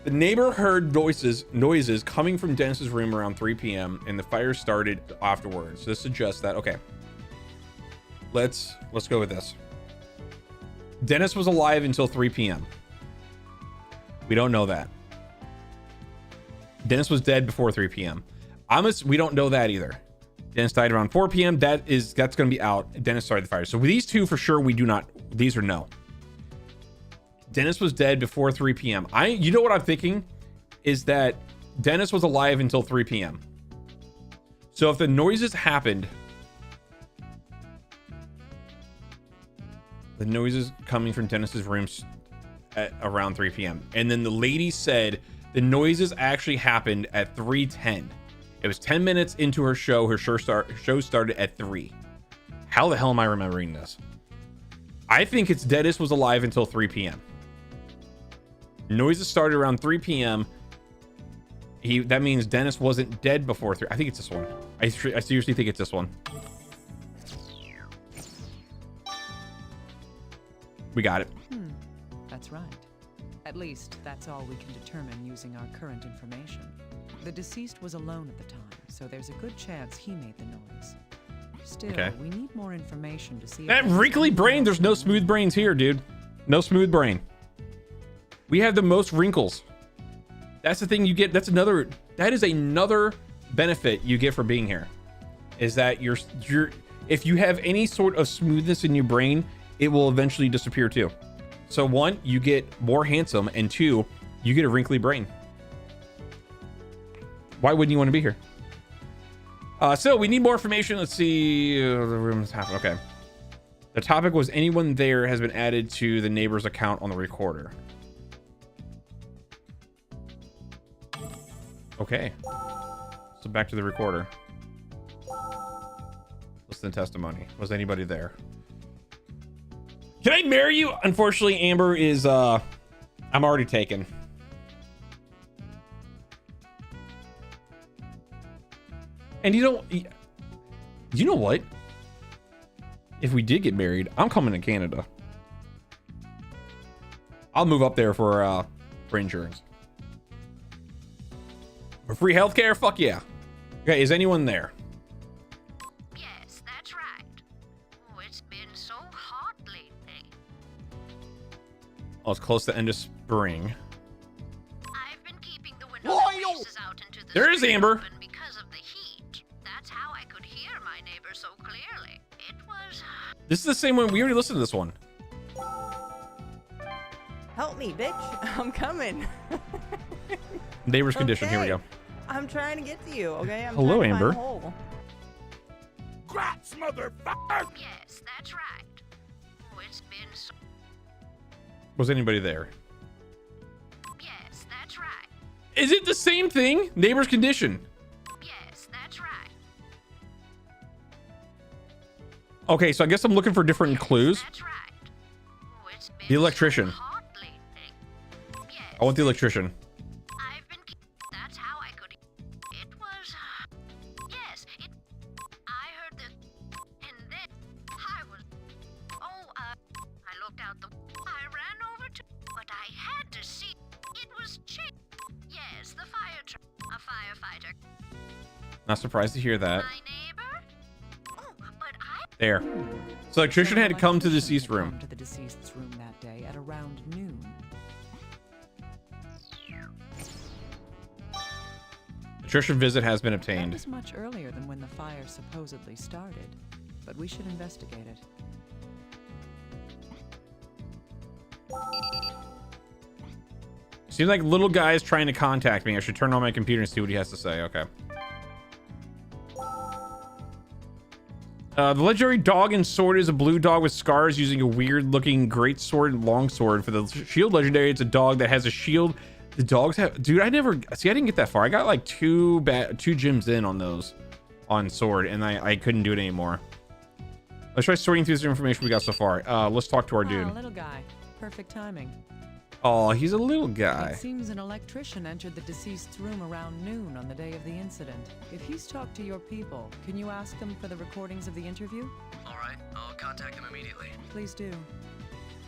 The neighbor heard noises coming from Dennis's room around 3 p.m. and the fire started afterwards. So this suggests that, okay. Let's go with this. Dennis was alive until 3 p.m. We don't know that. Dennis was dead before 3 p.m. We don't know that either. Dennis died around 4 p.m. That's going to be out. Dennis started the fire. So with these two for sure, we do not. These are no. Dennis was dead before 3 p.m. You know what I'm thinking is that Dennis was alive until 3 p.m. So if the noises happened, the noises coming from Dennis's room at around 3 p.m. And then the lady said the noises actually happened at 3:10. It was 10 minutes into her show. Her show started at 3. How the hell am I remembering this? I think it's Dennis was alive until 3 p.m. Noises started around 3 p.m. That means Dennis wasn't dead before 3. I think it's this one. I seriously think it's this one. We got it. That's right. At least that's all we can determine using our current information. The deceased was alone at the time, so there's a good chance he made the noise. Still, we need more information to see. That wrinkly brain, there's no smooth brains here, dude. No smooth brain. We have the most wrinkles. That's the thing you get. That is another benefit you get for being here. Is that if you have any sort of smoothness in your brain, it will eventually disappear too. So 1, you get more handsome, and 2, you get a wrinkly brain. Why wouldn't you want to be here? So we need more information. Let's see. The room's happening. Okay. The topic was anyone there has been added to the neighbor's account on the recorder. Okay. So back to the recorder. Listen to testimony. Was anybody there? Can I marry you? Unfortunately, Amber is I'm already taken. And you know what? If we did get married, I'm coming to Canada. I'll move up there for insurance. For free healthcare? Fuck yeah. Okay, is anyone there? Yes, that's right. Oh, it's been so hot lately. Oh, it's close to end of spring. I've been keeping the window that faces out into the There is street Amber. open because of the heat. That's how I could hear my neighbor so clearly. It was... This is the same one. We already listened to this one. Help me, bitch. I'm coming. Neighbor's condition. Here we go. I'm trying to get to you, okay? I'm Hello, trying to Amber. find a hole. Grats, motherfucker! Yes, that's right. Oh, it's been so... Was anybody there? Yes, that's right. Is it the same thing? Neighbor's condition. Yes, that's right. Okay, so I guess I'm looking for different clues. That's right. Oh, it's been The electrician. so hot lately. Yes. I want the electrician. I've been... That's how I could... It was... Yes, it... I heard the... And then... I was... Oh, I looked out the... I ran over to... But I had to see... It was Chick. Yes, the fire truck. A firefighter. Not surprised to hear that. My neighbor? Oh, but I... There. So electrician had to come to the deceased room. Come to the deceased's room that day at around noon. Electrician visit has been That obtained. was much earlier than when the fire supposedly started, but we should investigate it. Seems like little guy's trying to contact me. I should turn on my computer and see what he has to say. Okay. The legendary dog and sword is a blue dog with scars using a weird looking great sword and long sword. For the shield legendary, it's a dog that has a shield. The dogs have, dude, I didn't get that far. I got like two gyms in on those on sword and I couldn't do it anymore. Let's try sorting through this information we got so far. Let's talk to our dude. Little guy. Perfect timing. Oh, he's a little It guy. seems an electrician entered the deceased's room around noon on the day of the incident. If he's talked to your people, can you ask them for the recordings of the interview? All right, I'll contact them immediately. Please do.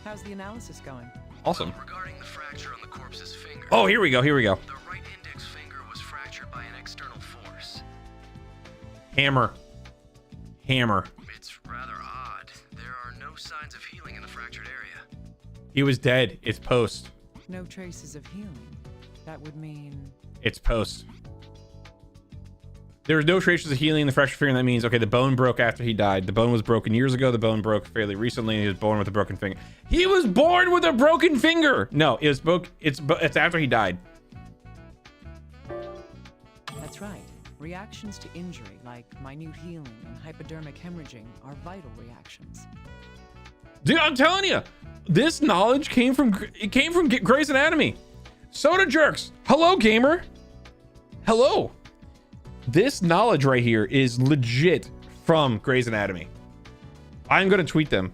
How's the analysis going? Awesome. Well, regarding the fracture on the corpse's finger. Oh, here we go. Here we go. The right index finger was fractured by an external force. Hammer. Hammer. It's rather odd. There are no signs of healing in the fractured area. He was dead. It's post. No traces of healing. That would mean... It's post. There was no traces of healing in the fractured finger. That means, okay, the bone broke after he died. The bone was broken years ago. The bone broke fairly recently. And he was born with a broken finger. He was born with a broken finger. No, it was broke. It's after he died. That's right. Reactions to injury, like minute healing and hypodermic hemorrhaging, are vital reactions. Dude, I'm telling you, this knowledge came from Grey's Anatomy. Soda jerks. Hello, gamer. Hello. This knowledge right here is legit from Grey's Anatomy. I'm gonna tweet them.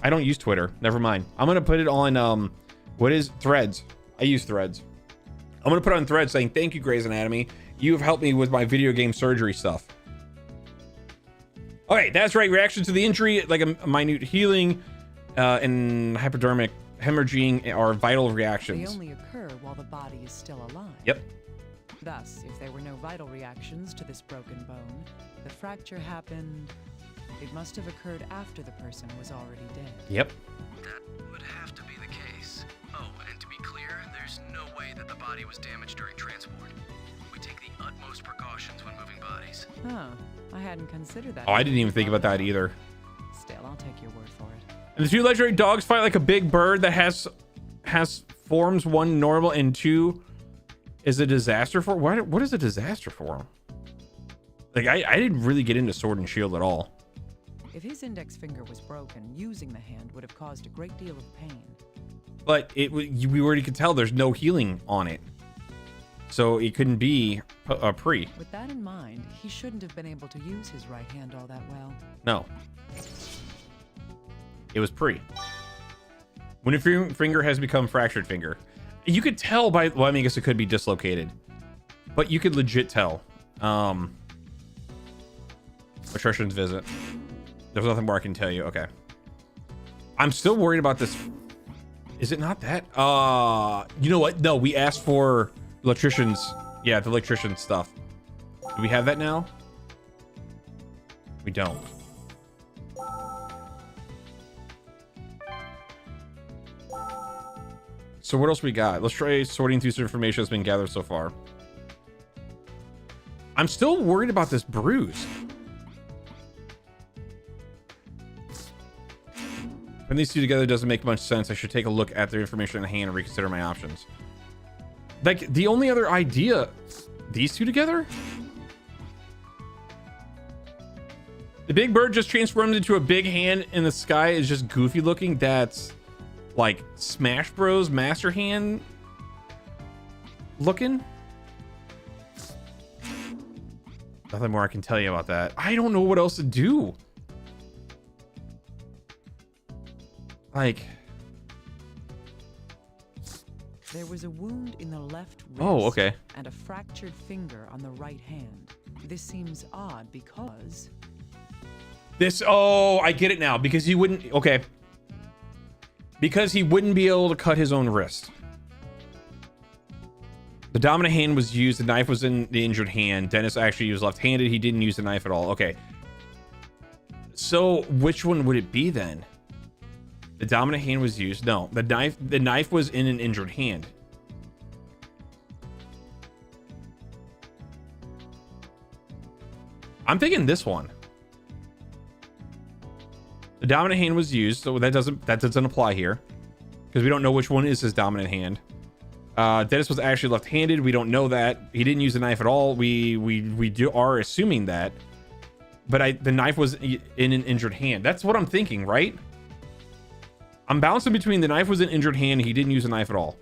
I don't use Twitter. Never mind. I'm gonna put it on what is Threads? I use Threads. I'm gonna put it on Threads saying thank you, Grey's Anatomy. You've helped me with my video game surgery stuff. Okay, that's right. Reactions to the injury, like a minute healing, and hypodermic hemorrhaging are vital reactions. They only occur while the body is still alive. Yep. Thus, if there were no vital reactions to this broken bone, the fracture happened... It must have occurred after the person was already dead. Yep. That would have to be the case. Oh, and to be clear, there's no way that the body was damaged during transport. We take the utmost precautions when moving bodies. Huh. I hadn't considered that. Oh, I didn't even think about that either. Still, I'll take your word for it. And the two legendary dogs fight like a big bird that has forms. One normal and two is a disaster form. What is a disaster form? Like I didn't really get into Sword and Shield at all. If his index finger was broken, using the hand would have caused a great deal of pain. But we already could tell there's no healing on it, so it couldn't be a pre. With that in mind, he shouldn't have been able to use his right hand all that well. No. It was pre. When a finger has become fractured finger, you could tell by, well, I mean, I guess it could be dislocated, but you could legit tell. Patrician's visit. There's nothing more I can tell you. Okay. I'm still worried about this. Is it not that? You know what? No, we asked for electricians. Yeah, the electrician stuff. Do we have that now? We don't. So what else we got? Let's try sorting through some information that's been gathered so far. I'm still worried about this bruise. When these two together doesn't make much sense. I should take a look at their information in hand and reconsider my options. Like, the only other idea... These two together? The big bird just transformed into a big hand in the sky is just goofy looking. That's like Smash Bros. Master Hand looking. Nothing more I can tell you about that. I don't know what else to do. Like, there was a wound in the left wrist. Oh, okay. And a fractured finger on the right hand. This seems odd because... Oh, I get it now. Because he wouldn't... Okay. Because he wouldn't be able to cut his own wrist. The dominant hand was used. The knife was in the injured hand. Dennis actually was left-handed. He didn't use the knife at all. Okay. So, which one would it be then? The dominant hand was used. No, the knife was in an injured hand. I'm thinking this one. The dominant hand was used, so that doesn't apply here because we don't know which one is his dominant hand. Dennis was actually left-handed. We don't know that. He didn't use the knife at all. We are assuming that, but the knife was in an injured hand. That's what I'm thinking, right? I'm bouncing between the knife was an injured hand. He didn't use the knife at all.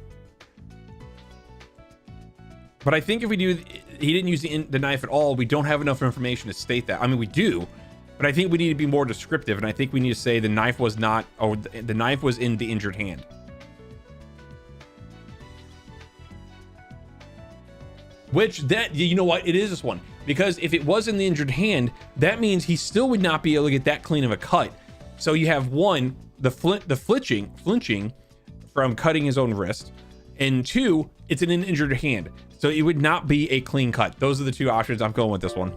But I think if we do, he didn't use the knife at all. We don't have enough information to state that. I mean, we do, but I think we need to be more descriptive. And I think we need to say the knife was not, or the knife was in the injured hand. which that, you know what, it is this one, because if it was in the injured hand, that means he still would not be able to get that clean of a cut. So you have one, the flinching from cutting his own wrist, and two, it's in an injured hand, so it would not be a clean cut. Those are the two options. I'm going with this one.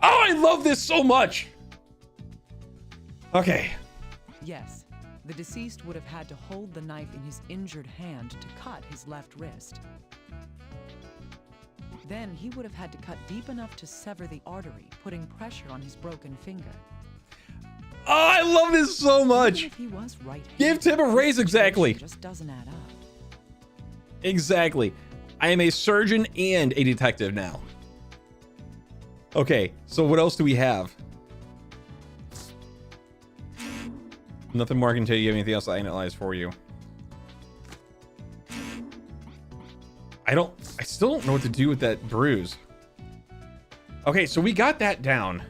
Oh, I love this so much. Okay. Yes, the deceased would have had to hold the knife in his injured hand to cut his left wrist. Then he would have had to cut deep enough to sever the artery, putting pressure on his broken finger. Oh, I love this so much. Even if he was right-handed, give Tim a raise. Exactly. Just doesn't add up. Exactly. I am a surgeon and a detective now. Okay, so what else do we have? Nothing more I can tell you. Anything else I analyze for you? I still don't know what to do with that bruise. Okay, so we got that down.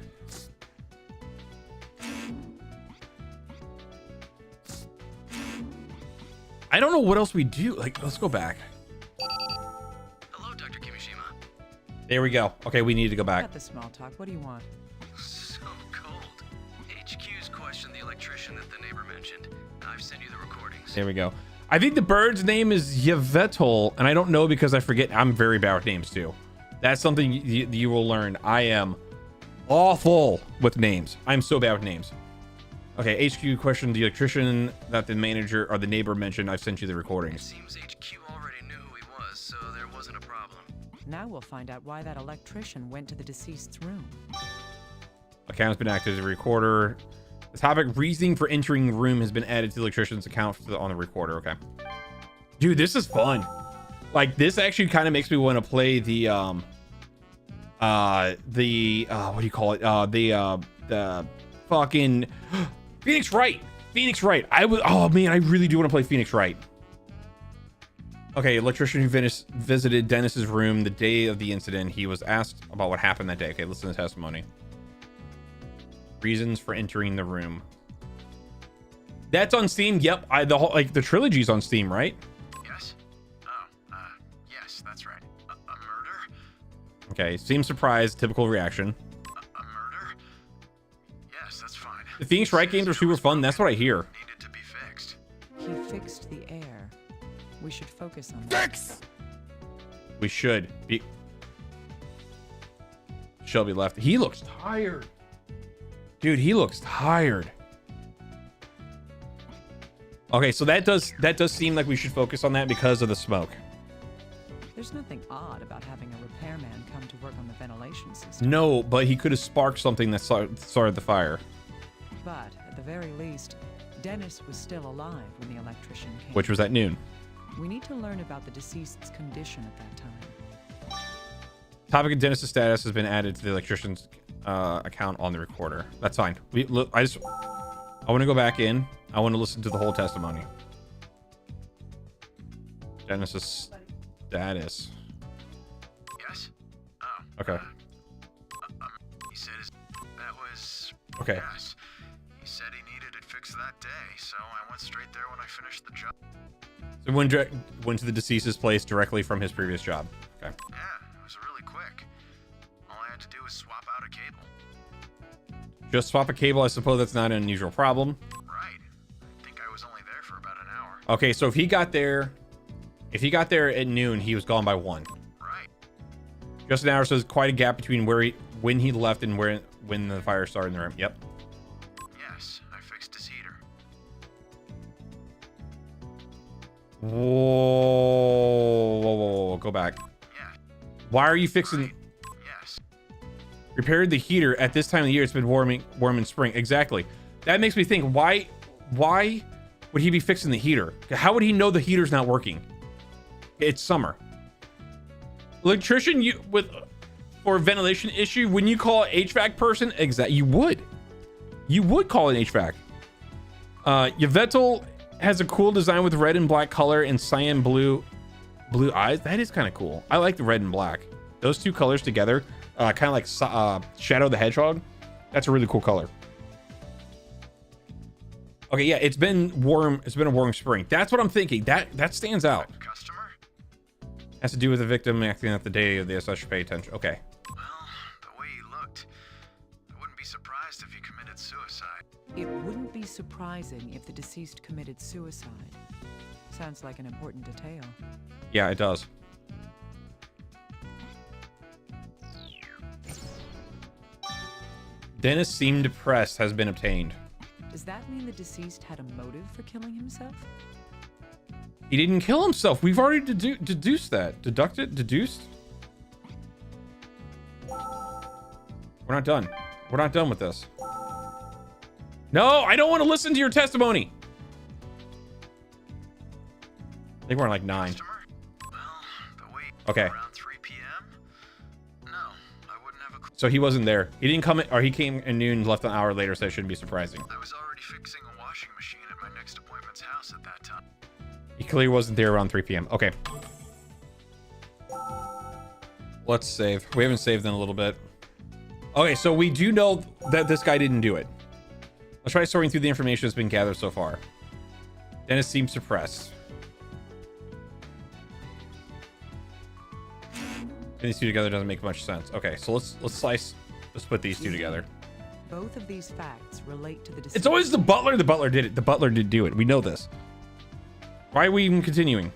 I don't know what else we do. Like, let's go back. Hello, Dr. Kimishima. There we go. Okay, we need to go back. Got the small talk. What do you want? So cold. HQ's questioned the electrician that the neighbor mentioned. I've sent you the recordings. There we go. I think the bird's name is Yvetel, and I don't know because I forget. I'm very bad with names too. That's something you will learn. I am awful with names. I'm so bad with names. Okay, HQ questioned the electrician that the manager or the neighbor mentioned. I've sent you the recordings. Seems HQ already knew who he was, so there wasn't a problem. Now we'll find out why that electrician went to the deceased's room. Account's been active as a recorder. The topic reasoning for entering room has been added to the electrician's account on the recorder. Okay. Dude, this is fun. Like, this actually kind of makes me want to play the what do you call it? The fucking Phoenix Wright. Phoenix Wright. Oh man, I really do want to play Phoenix Wright. Okay, electrician who visited Dennis's room the day of the incident. He was asked about what happened that day. Okay, listen to the testimony. Reasons for entering the room. That's on Steam. Yep, the trilogy's on Steam, right? Yes. Oh, yes, that's right. A murder? Okay, seems surprised. Typical reaction. A murder? Yes, that's fine. The Phoenix Wright games are super fun. That's what I hear. Needed to be fixed. He fixed the air. We should focus on that. Fix! We should be. Shelby left. He looks tired. Dude, he looks tired. Okay, so that does seem like we should focus on that because of the smoke. There's nothing odd about having a repairman come to work on the ventilation system. No, but he could have sparked something that started the fire. But at the very least, Dennis was still alive when the electrician came. Which was at noon. We need to learn about the deceased's condition at that time. Topic of Dennis's status has been added to the electrician's account on the recorder. That's fine. I want to go back in. I want to listen to the whole testimony. Dennis's status. Yes? Oh. Okay. He said that was... Okay. Yes. He said he needed it fixed that day, so I went straight there when I finished the job. So went to the deceased's place directly from his previous job. Okay. Yeah, it was really quick. All I had to do was swap out a cable. Just swap a cable. I suppose that's not an unusual problem. Right. I think I was only there for about an hour. Okay, so if he got there at noon, he was gone by 1. Right. Just an hour, so there's quite a gap between when he left and when the fire started in the room. Yep. Yes, I fixed his heater. Whoa, go back. Yeah. Why are you fixing? Right. Yes. Repaired the heater at this time of the year. It's been warm in spring. Exactly. That makes me think. Why would he be fixing the heater? How would he know the heater's not working? It's summer. Electrician, for a ventilation issue, when you call an HVAC person, you would call an HVAC. Yvetel has a cool design with red and black color and cyan blue eyes. That is kind of cool. I like the red and black. Those two colors together, kind of like Shadow the Hedgehog. That's a really cool color. Okay, yeah, it's been warm. It's been a warm spring. That's what I'm thinking. That stands out. Customer? Has to do with the victim acting at the day of the SS should pay attention. Okay. Well, the way he looked, I wouldn't be surprised if he committed suicide. It wouldn't be surprising if the deceased committed suicide. Sounds like an important detail. Yeah, it does. Dennis seemed depressed has been obtained. Does that mean the deceased had a motive for killing himself? He didn't kill himself. We've already deduced that. Deducted? Deduced? We're not done. We're not done with this. No, I don't want to listen to your testimony. I think we're on like 9. Okay. Around 3 p.m.? No, I wouldn't have a So he wasn't there. He didn't come, or he came at noon, left an hour later, so it shouldn't be surprising. I was already fixing a washing machine at my next appointment's house at that time. He clearly wasn't there around 3 p.m. Okay. Let's save. We haven't saved in a little bit. Okay, so we do know that this guy didn't do it. Let's try sorting through the information that's been gathered so far. Dennis seems suppressed. And these two together doesn't make much sense. Okay, so let's put these two together. Both of these facts relate to the deceased. It's always the butler. The butler did it. The butler did do it. We know this. Why are we even continuing?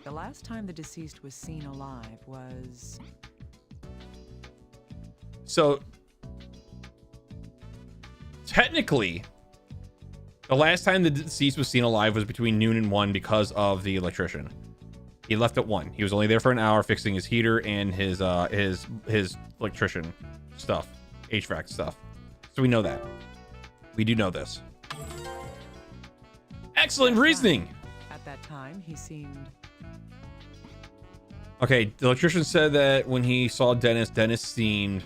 The last time the deceased was seen alive was... So, technically, the last time the deceased was seen alive was between noon and 1 because of the electrician. He left at 1. He was only there for an hour fixing his heater and his electrician stuff, HVAC stuff. So we know that. We do know this. Excellent reasoning. At that time, he seemed... Okay, the electrician said that when he saw Dennis, Dennis seemed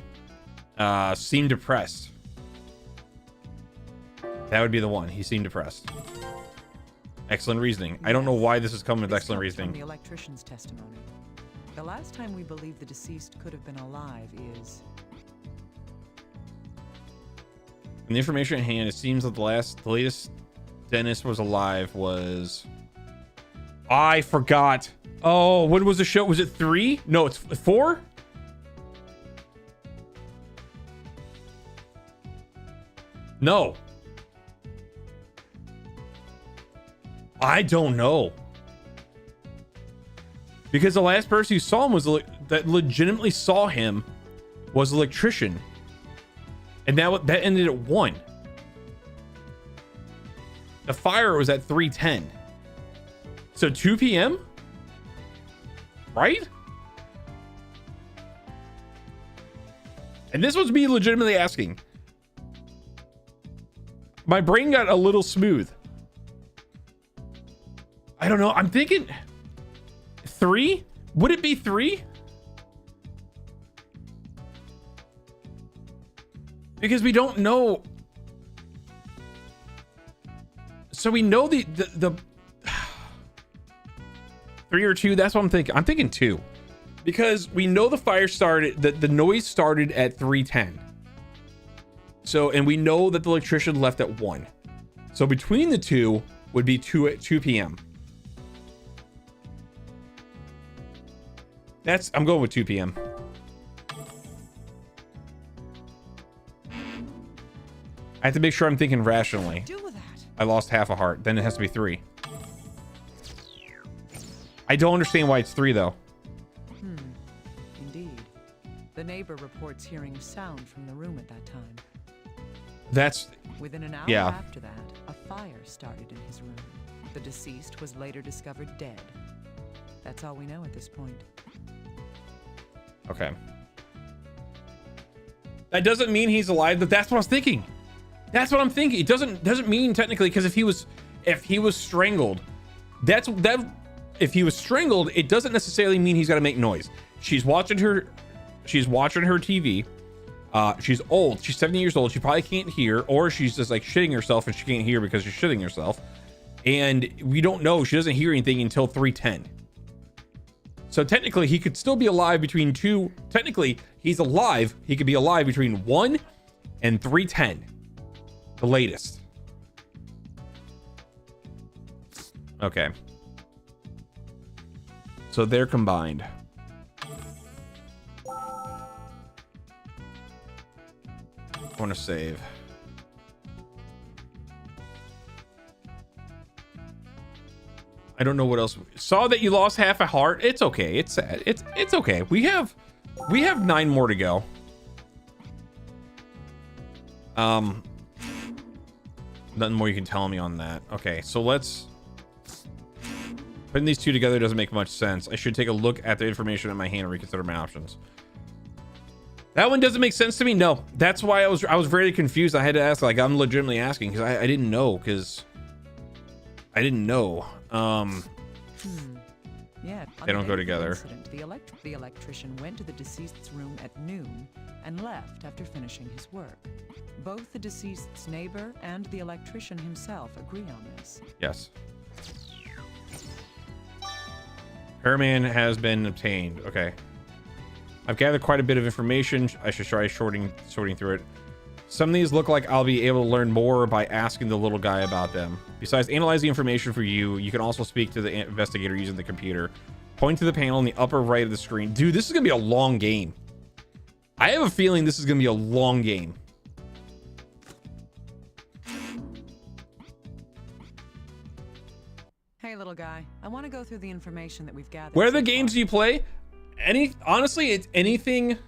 depressed. That would be the one. He seemed depressed. Excellent reasoning. I don't know why this is coming with excellent reasoning. From the electrician's testimony. The last time we believe the deceased could have been alive is... In the information at hand, it seems that the latest Dennis was alive was... I forgot. Oh, what was the show? Was it 3? No, it's 4? No. I don't know. Because the last person who saw him was that legitimately saw him was the electrician. And that ended at 1. The fire was at 3:10. So 2 p.m.? Right? And this was me legitimately asking. My brain got a little smooth. I don't know. I'm thinking 3? Would it be 3? Because we don't know. So we know the 3 or 2. That's what I'm thinking. I'm thinking 2. Because we know the fire started, the noise started at 3:10. So, and we know that the electrician left at 1. So between the two would be 2 p.m. I'm going with 2 p.m. I have to make sure I'm thinking rationally. I lost half a heart. Then it has to be 3. I don't understand why it's 3 though. Indeed. The neighbor reports hearing a sound from the room at that time. That's... Within an hour yeah. after that, a fire started in his room. The deceased was later discovered dead. That's all we know at this point. Okay. That doesn't mean he's alive, but that's what I was thinking. That's what I'm thinking. It doesn't mean technically, because if he was strangled, if he was strangled, it doesn't necessarily mean he's got to make noise. She's watching her TV. She's old. She's 70 years old. She probably can't hear, or she's just like shitting herself and she can't hear because she's shitting herself. And we don't know. She doesn't hear anything until 3:10. So technically he could still be alive between 2. Technically he's alive. He could be alive between 1 and 3:10. The latest. Okay. So they're combined. I want to save. I don't know what else. Saw that you lost half a heart. It's okay. It's sad. It's okay. We have 9 more to go. Nothing more you can tell me on that. Okay, so let's putting these two together doesn't make much sense. I should take a look at the information in my hand and reconsider my options. That one doesn't make sense to me. No, that's why I was very confused. I had to ask, like, I'm legitimately asking because I didn't know, because I didn't know. Yeah, they don't go together. The electrician went to the deceased's room at noon and left after finishing his work. Both the deceased's neighbor and the electrician himself agree on this. Yes. Herman has been obtained. Okay. I've gathered quite a bit of information. I should try sorting through it. Some of these look like I'll be able to learn more by asking the little guy about them. Besides analyzing information for you, you can also speak to the investigator using the computer. Point to the panel in the upper right of the screen. Dude, this is going to be a long game. I have a feeling this is going to be a long game. Hey, little guy. I want to go through the information that we've gathered. Where are the games do you play? Honestly, it's anything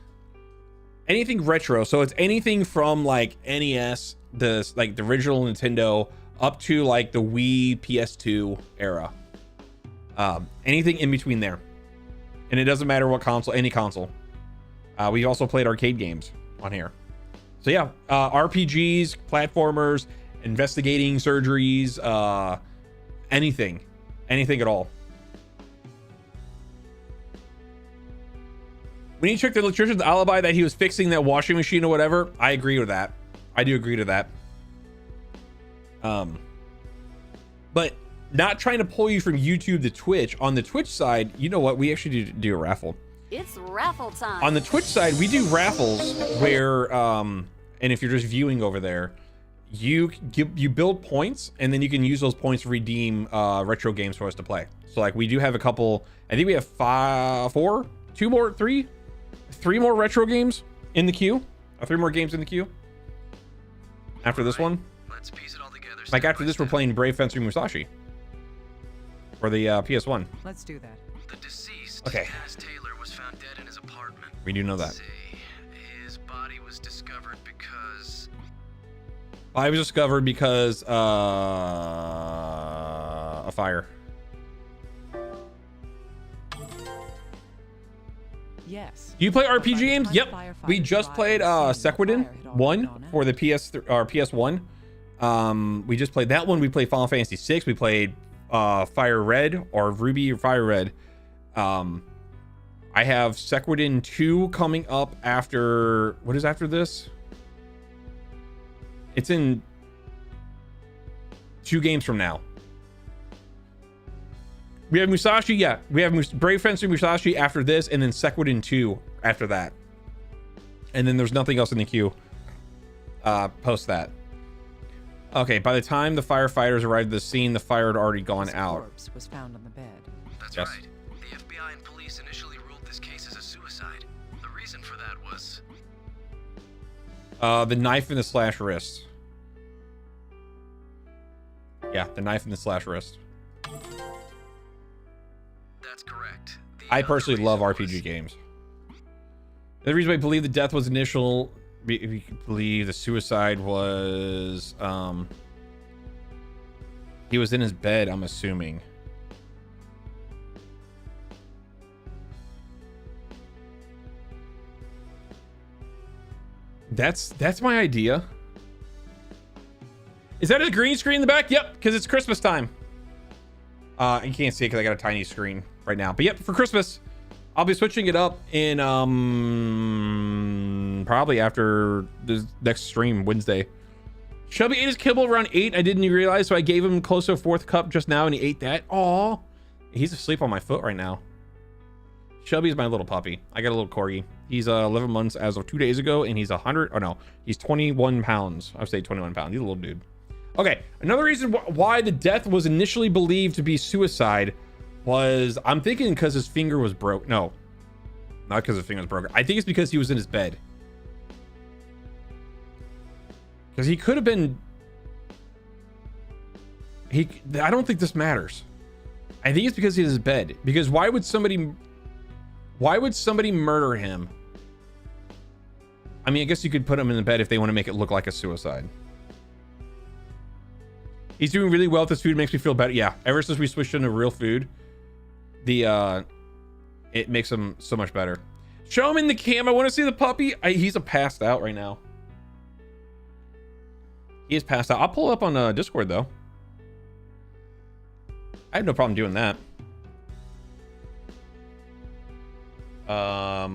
retro. So it's anything from like NES, the original Nintendo, up to like the Wii, PS2 era. Anything in between there. And it doesn't matter what console, any console. We also played arcade games on here. So yeah, RPGs, platformers, investigating surgeries, anything at all. When you check the electrician's alibi that he was fixing that washing machine or whatever, I agree with that. I do agree to that. But not trying to pull you from YouTube to Twitch. On the Twitch side, you know what? We actually do a raffle. It's raffle time. On the Twitch side, we do raffles where, and if you're just viewing over there, you build points, and then you can use those points to redeem retro games for us to play. So like we do have a couple. I think we have 3 more retro games in the queue. 3 more games in the queue. After this one, let's piece it all together. like after this, we're playing Brave Fencer Musashi for the PS1. Let's do that. The deceased, Okay. Dennis Taylor, was found dead in his apartment. We do know that. Let's see. His body was discovered because I was discovered because a fire. Yes. Do you play RPG games? Yep. We just played Sequidin 1 for the PS1. We just played that one. We played Final Fantasy 6. We played Fire Red or Ruby or Fire Red. I have Sequidin 2 coming up after. What is after this? It's in 2 games from now. We have Musashi, yeah. We have Brave Fencer Musashi after this, and then Sequidin 2 after that. And then there's nothing else in the queue post that. Okay, by the time the firefighters arrived at the scene, the fire had already gone His out. corpse was found on the bed. That's Yes. right. The FBI and police initially ruled this case as a suicide. The reason for that was The knife in the slash wrist. Yeah, the knife in the slash wrist. that's correct. I personally love RPG games. The reason I believe the death was initial, we believe the suicide was, he was in his bed, I'm assuming. That's my idea. Is that a green screen in the back? Yep, because it's Christmas time. You can't see it because I got a tiny screen right now. But yep, for Christmas, I'll be switching it up in probably after the next stream, Wednesday. Shelby ate his kibble around 8. I didn't realize, so I gave him close to a 4th cup just now, and he ate that. Aw, he's asleep on my foot right now. Shelby's my little puppy. I got a little corgi. He's 11 months as of 2 days ago, and he's 21 pounds. I would say 21 pounds. He's a little dude. Okay, another reason why the death was initially believed to be suicide was, I'm thinking because his finger was broke. No, not because his finger was broken. I think it's because he was in his bed. Because he could have been... I don't think this matters. I think it's because he's in his bed. Because why would somebody murder him? I mean, I guess you could put him in the bed if they want to make it look like a suicide. He's doing really well with this food. Makes me feel better. Yeah, ever since we switched into real food, it makes him so much better. Show him in the cam. I want to see the puppy. He's passed out right now. He is passed out. I'll pull up on Discord though. I have no problem doing that. I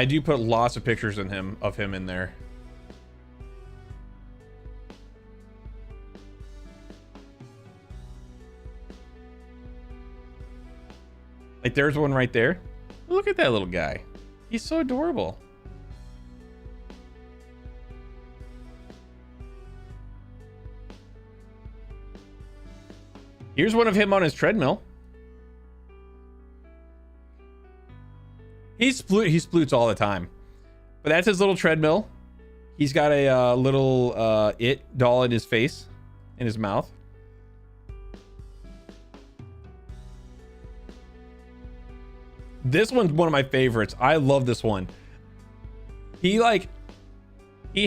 do put lots of pictures of him in there. Like there's one right there. Look at that little guy. He's so adorable. Here's one of him on his treadmill. He sploots all the time. But that's his little treadmill. He's got a little it doll in his face, in his mouth. This one's one of my favorites. I love this one. He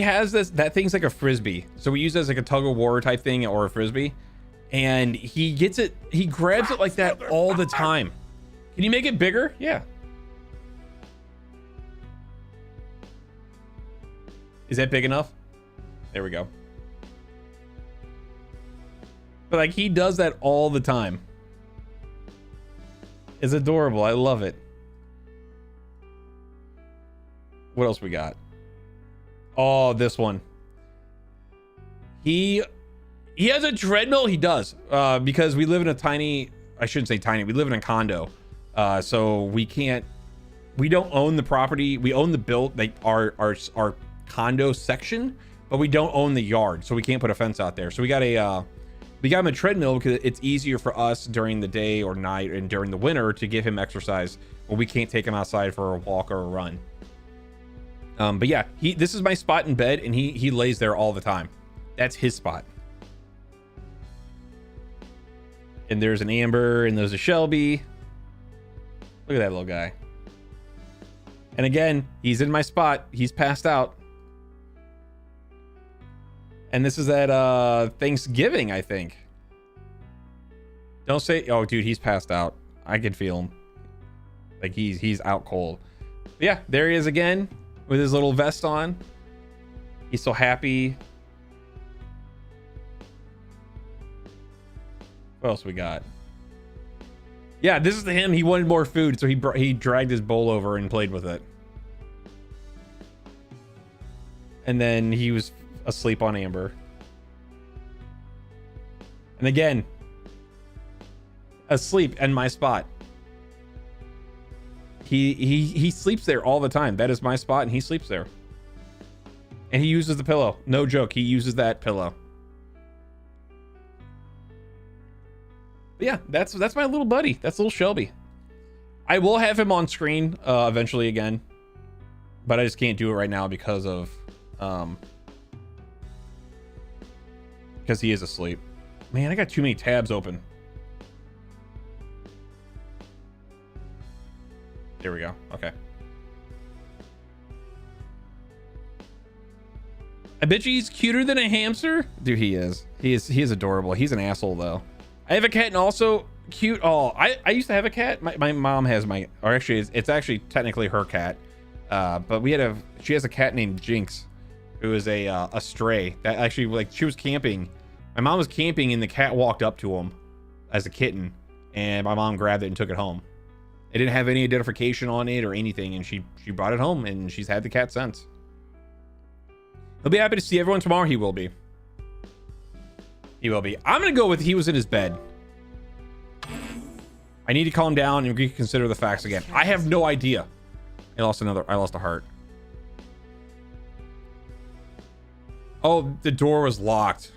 has that thing's like a frisbee. So we use it as like a tug of war type thing or a frisbee. And he gets it, he grabs it like that all the time. Can you make it bigger? Yeah. Is that big enough? There we go. But like he does that all the time. It's adorable. I love it. What else we got? Oh, this one. He has a treadmill. He does. Because we live in a tiny, I shouldn't say tiny, we live in a condo. So we don't own the property. We own the build, like our condo section, but we don't own the yard. So we can't put a fence out there. So we got him a treadmill because it's easier for us during the day or night and during the winter to give him exercise when we can't take him outside for a walk or a run. But yeah, this is my spot in bed and he lays there all the time. That's his spot. And there's an Amber and there's a Shelby. Look at that little guy. And again, he's in my spot. He's passed out. And this is at Thanksgiving, I think. Don't say, oh dude, he's passed out. I can feel him. Like he's out cold. But yeah, there he is again with his little vest on. He's so happy. What else we got? Yeah, this is him. He wanted more food, so he dragged his bowl over and played with it. And then he was asleep on Amber. And again, asleep in my spot. He sleeps there all the time. That is my spot, and he sleeps there. And he uses the pillow. No joke. He uses that pillow. But yeah, that's my little buddy. That's little Shelby. I will have him on screen eventually again, but I just can't do it right now because of because he is asleep. Man, I got too many tabs open. There we go. Okay. I bet you he's cuter than a hamster. Dude, he is. He is adorable. He's an asshole though. I have a cat and also cute. Oh, I used to have a cat. My mom has or actually it's actually technically her cat. But she has a cat named Jinx, who is a stray that actually, like, she was camping. My mom was camping and the cat walked up to him as a kitten and my mom grabbed it and took it home. It didn't have any identification on it or anything, and she brought it home and she's had the cat since. He'll be happy to see everyone tomorrow. He will be. He will be. I'm gonna go with he was in his bed. I need to calm down and reconsider the facts again. I have no idea. I lost a heart. Oh, the door was locked.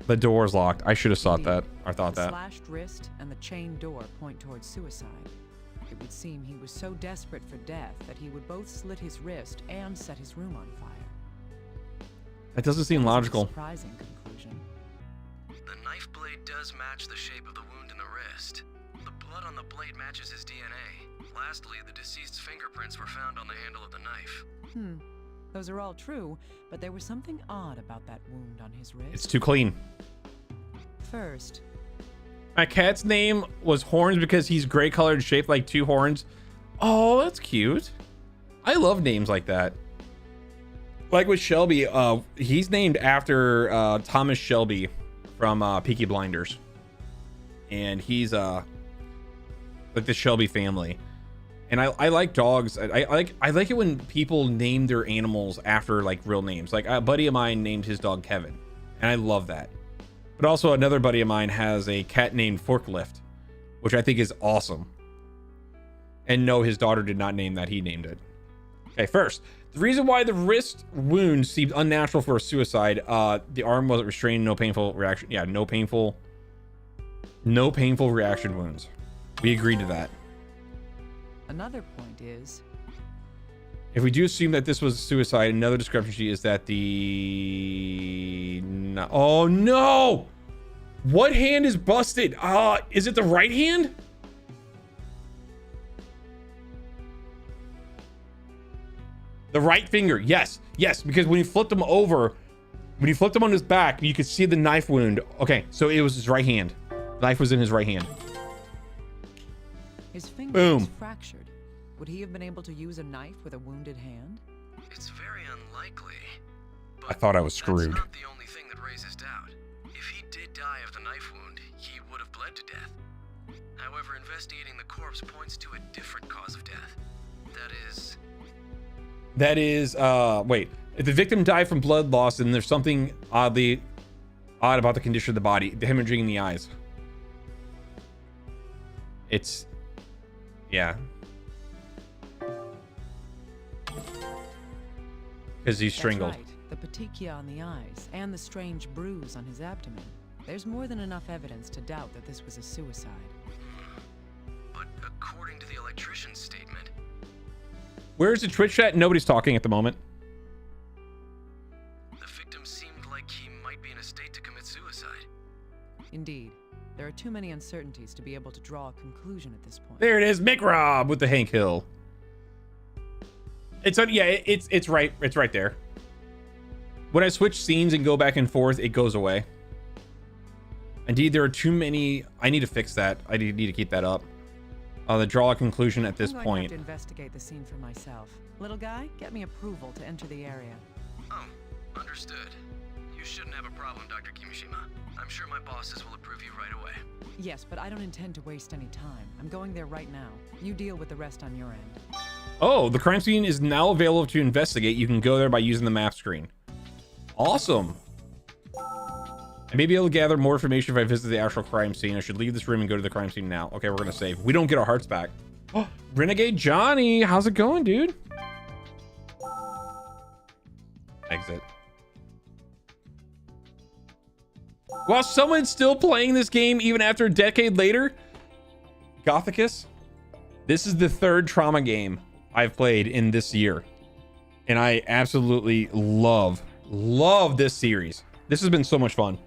The door's locked. I should have thought that. Or thought The that. slashed wrist and the chain door point towards suicide. It would seem he was so desperate for death that he would both slit his wrist and set his room on fire. That doesn't seem logical. Surprising conclusion. The knife blade does match the shape of the wound in the wrist. The blood on the blade matches his DNA. Lastly, the deceased's fingerprints were found on the handle of the knife. Those are all true, but there was something odd about that wound on his wrist. It's too clean. First, My cat's name was Horns because he's gray colored, shaped like two horns. Oh, that's cute. I love names like that. Like with Shelby, he's named after Thomas Shelby from Peaky Blinders. And he's like the Shelby family. And I like dogs. I like it when people name their animals after like real names. Like a buddy of mine named his dog Kevin, and I love that. But also another buddy of mine has a cat named Forklift, which I think is awesome. And no, his daughter did not name that. He named it. Okay, first, the reason why the wrist wound seemed unnatural for a suicide. The arm wasn't restrained. No painful reaction. Yeah, no painful reaction wounds. We agreed to that. another point is, If we do assume that this was suicide, another discrepancy is that oh no! What hand is busted? Is it the right hand? The right finger, yes, because when he flipped him over, when he flipped him on his back, you could see the knife wound. Okay, so it was his right hand. The knife was in his right hand. his finger Boom. was fractured. Would he have been able to use a knife with a wounded hand? It's very unlikely. I thought I was screwed. That's not the only thing that raises doubt. If he did die of the knife wound, he would have bled to death. However, investigating the corpse points to a different cause of death. That is, wait. If the victim died from blood loss, then there's something odd about the condition of the body. The hemorrhaging in the eyes. Yeah. Because he's strangled. That's right. The petechia on the eyes and the strange bruise on his abdomen. There's more than enough evidence to doubt that this was a suicide. But according to the electrician's statement, Where's the Twitch chat? Nobody's talking at the moment. the victim seemed like he might be in a state to commit suicide. Indeed, there are too many uncertainties to be able to draw a conclusion at this point. There it is, Mick Rob with the Hank Hill. It's right. It's right there. When I switch scenes and go back and forth, it goes away. Indeed, there are too many. I need to fix that. I need to keep that up. To draw a conclusion at this I'm going point. to have to investigate the scene for myself. Little guy, get me approval to enter the area. Oh, understood. You shouldn't have a problem, Dr. Kimishima. I'm sure my bosses will approve you right away. Yes, but I don't intend to waste any time. I'm going there right now. You deal with the rest on your end. Oh, the crime scene is now available to investigate. You can go there by using the map screen. Awesome. I may be able to gather more information if I visit the actual crime scene. I should leave this room and go to the crime scene now. Okay, we're gonna save. We don't get our hearts back. Oh, Renegade Johnny, how's it going, dude? Exit. While someone's still playing this game even after a decade later, Gothicus, this is the third Trauma game I've played in this year. And I absolutely love this series. This has been so much fun.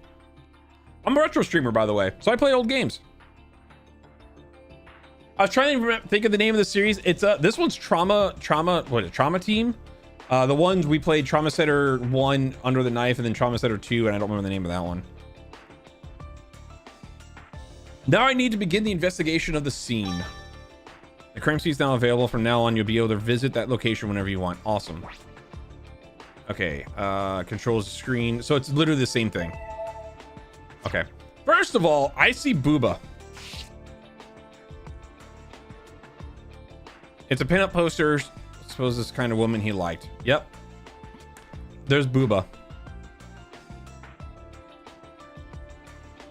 I'm a retro streamer, by the way, so I play old games. I was trying to think of the name of the series. It's this one's Trauma Team. The ones we played, Trauma Center 1, Under the Knife, and then Trauma Center 2, and I don't remember the name of that one. Now I need to begin the investigation of the scene. The crime scene is now available. From now on, you'll be able to visit that location whenever you want. Awesome. Okay, controls the screen. So it's literally the same thing. Okay. First of all, I see Booba. It's a pinup poster. I suppose this kind of woman he liked. Yep. There's Booba.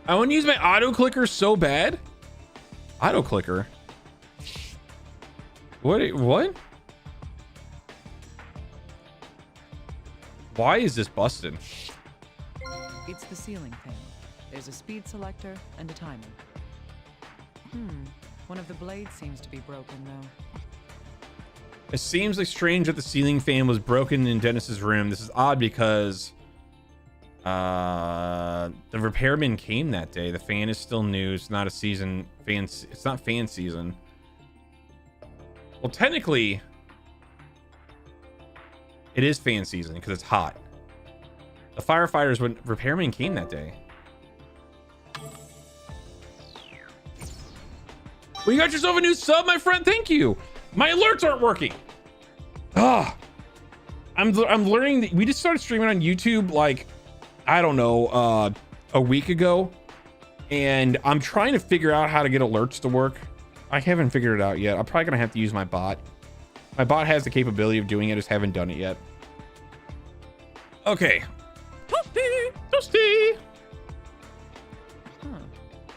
I want to use my auto clicker so bad. Auto clicker. What? Why is this busted? It's the ceiling fan. There's a speed selector and a timer. One of the blades seems to be broken, though. It seems like strange that the ceiling fan was broken in Dennis's room. This is odd because the repairman came that day. The fan is still new. It's not a season fan. It's not fan season. Well, technically, it is fan season because it's hot. The firefighters when repairman came that day. Well, you got yourself a new sub, my friend. Thank you. My alerts aren't working. Ah, I'm learning that we just started streaming on YouTube like, I don't know, a week ago, and I'm trying to figure out how to get alerts to work. I haven't figured it out yet. I'm probably gonna have to use my bot. My bot has the capability of doing it, just haven't done it yet. Okay. Toasty.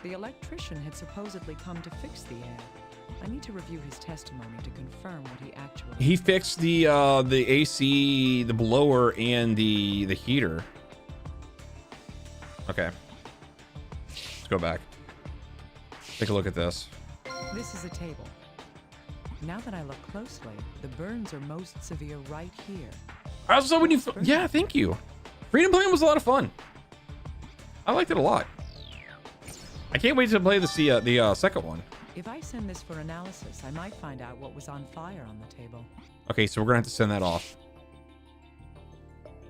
The electrician had supposedly come to fix the air. I need to review his testimony to confirm what he actually. He fixed the AC, the blower, and the heater. Okay. Let's go back. Take a look at this. This is a table. Now that I look closely, the burns are most severe right here. Also, when you yeah, thank you. Freedom Plan was a lot of fun. I liked it a lot. I can't wait to play the second one. If I send this for analysis, I might find out what was on fire on the table. Okay, so we're gonna have to send that off.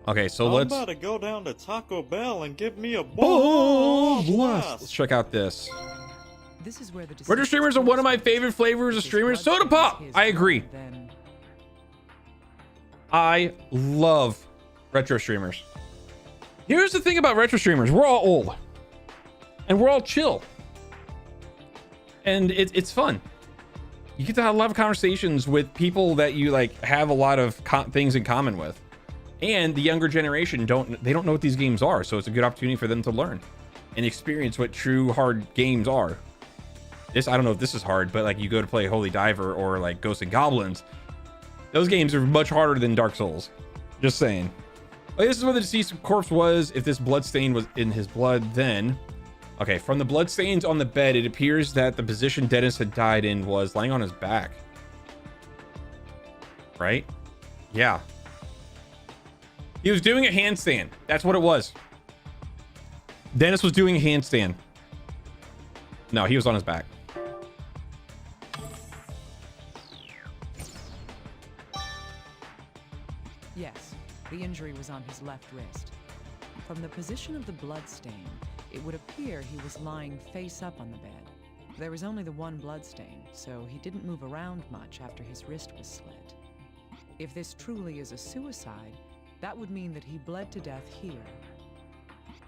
Okay, so I'm let's about to go down to Taco Bell and give me a blast. blast. Let's check out this. This is where the retro streamers are one of my favorite flavors of streamers. Soda pop. I agree. I love retro streamers. Here's the thing about retro streamers: we're all old, and we're all chill, and it's fun. You get to have a lot of conversations with people that you like have a lot of things in common with, and the younger generation don't know what these games are, so it's a good opportunity for them to learn and experience what true hard games are. This, I don't know if this is hard, but like you go to play Holy Diver or like Ghosts and Goblins, those games are much harder than Dark Souls. Just saying. Like, this is where the deceased corpse was. If this blood stain was in his blood, then okay, from the blood stains on the bed, it appears that the position Dennis had died in was lying on his back. Right? Yeah. He was doing a handstand. That's what it was. Dennis was doing a handstand. No, he was on his back. Yes, the injury was on his left wrist. From the position of the blood stain, it would appear he was lying face up on the bed. There was only the one blood stain, so he didn't move around much after his wrist was slit. If this truly is a suicide, that would mean that he bled to death here.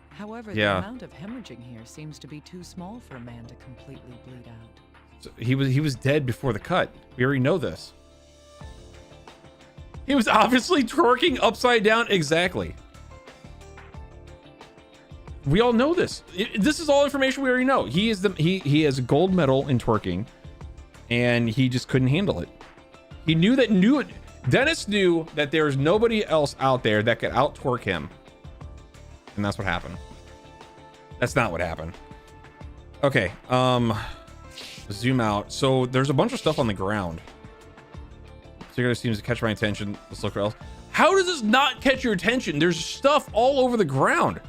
However, the amount of hemorrhaging here seems to be too small for a man to completely bleed out. So he was dead before the cut. We already know this. He was obviously twerking upside down. Exactly. We all know this. This is all information we already know. He has a gold medal in twerking, and he just couldn't handle it. He knew it. Dennis knew that there's nobody else out there that could out twerk him, and that's what happened. That's not what happened. Okay. Zoom out. So there's a bunch of stuff on the ground. Particularly seems to catch my attention. Let's look for else. How does this not catch your attention? There's stuff all over the ground.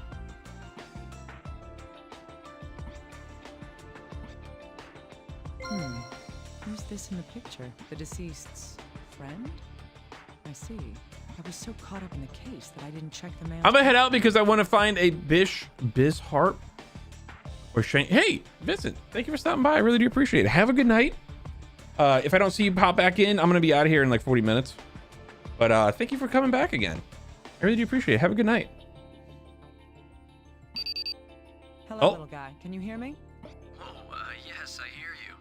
Who's this in the picture? The deceased's friend? I see. I was so caught up in the case that I didn't check the man. I'm gonna head out because I want to find a Biz Harp or Shane. Hey, Vincent, thank you for stopping by. I really do appreciate it. Have a good night. If I don't see you pop back in, I'm gonna be out of here in like 40 minutes. But thank you for coming back again. I really do appreciate it. Have a good night. Hello, little guy. Can you hear me? Yes, I hear you.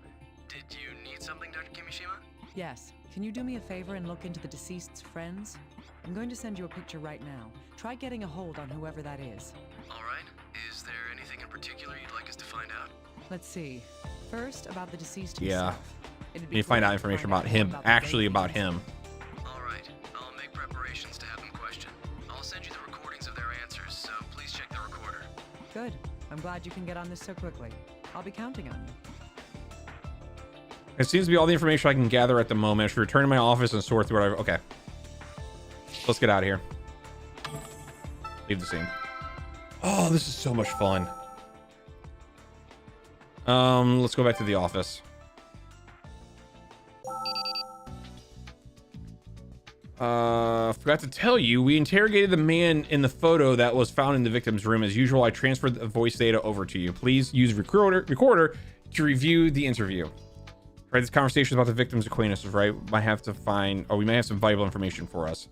Did you need something, Dr. Kimishima? Yes. Can you do me a favor and look into the deceased's friends? I'm going to send you a picture right now. Try getting a hold on whoever that is. All right. Is there anything in particular you'd like us to find out? Let's see. First, about the deceased Yeah. himself. You find out information about him, actually about him. All right. I'll make preparations to have him questioned. I'll send you Good. I'm glad you can get on this so quickly. I'll be counting on you. It seems to be all the information I can gather at the moment. I should return to my office and sort through what I've... Okay. Let's get out of here. Leave the scene. Oh, this is so much fun. Let's go back to the office. Forgot to tell you, we interrogated the man in the photo that was found in the victim's room. As usual, I transferred the voice data over to you. Please use recorder to review the interview. Right, this conversation is about the victim's acquaintances, right? We might have some valuable information for us.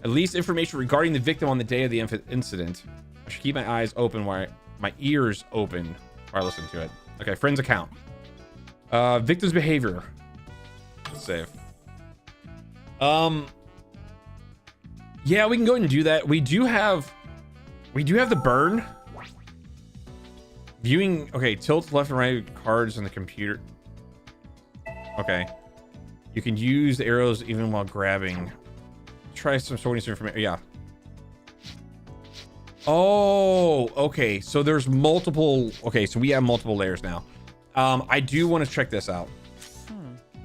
At least information regarding the victim on the day of the incident. I should keep my eyes open while my ears open while I listen to it. Okay, friend's account. Victim's behavior. Let's save. Yeah, we can go ahead and do that. We do have the burn. Viewing, okay, tilt left and right cards on the computer. Okay. You can use the arrows even while grabbing. Try some sorting some information. Yeah. Oh, okay. So there's multiple. Okay, so we have multiple layers now. I do want to check this out.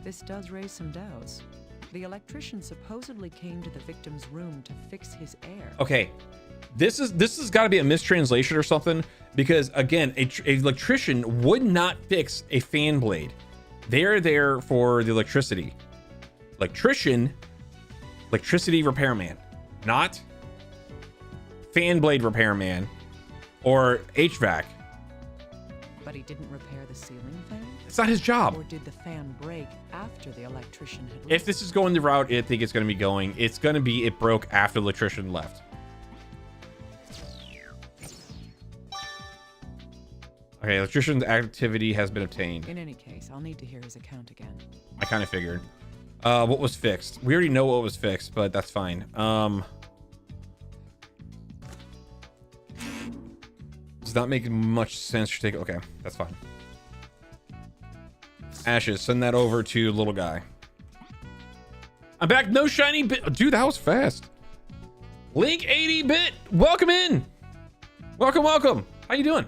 This does raise some doubts. The electrician supposedly came to the victim's room to fix his air. Okay. This has got to be a mistranslation or something, because again, a electrician would not fix a fan blade. They're there for the electricity. Electrician, electricity repairman, not fan blade repairman or HVAC. But he didn't repair the ceiling fan? It's not his job. Or did the fan break after the electrician had left? If this is going the route I think it's going to be going, it's going to be it broke after the electrician left. Okay, electrician's activity has been obtained. In any case, I'll need to hear his account again. I kind of figured. What was fixed? We already know what was fixed, but that's fine. Does not make much sense to take. Okay, that's fine. Ashes, send that over to little guy. I'm back. No shiny bit. Dude, that was fast. Link 80-bit. Welcome in. Welcome. How you doing?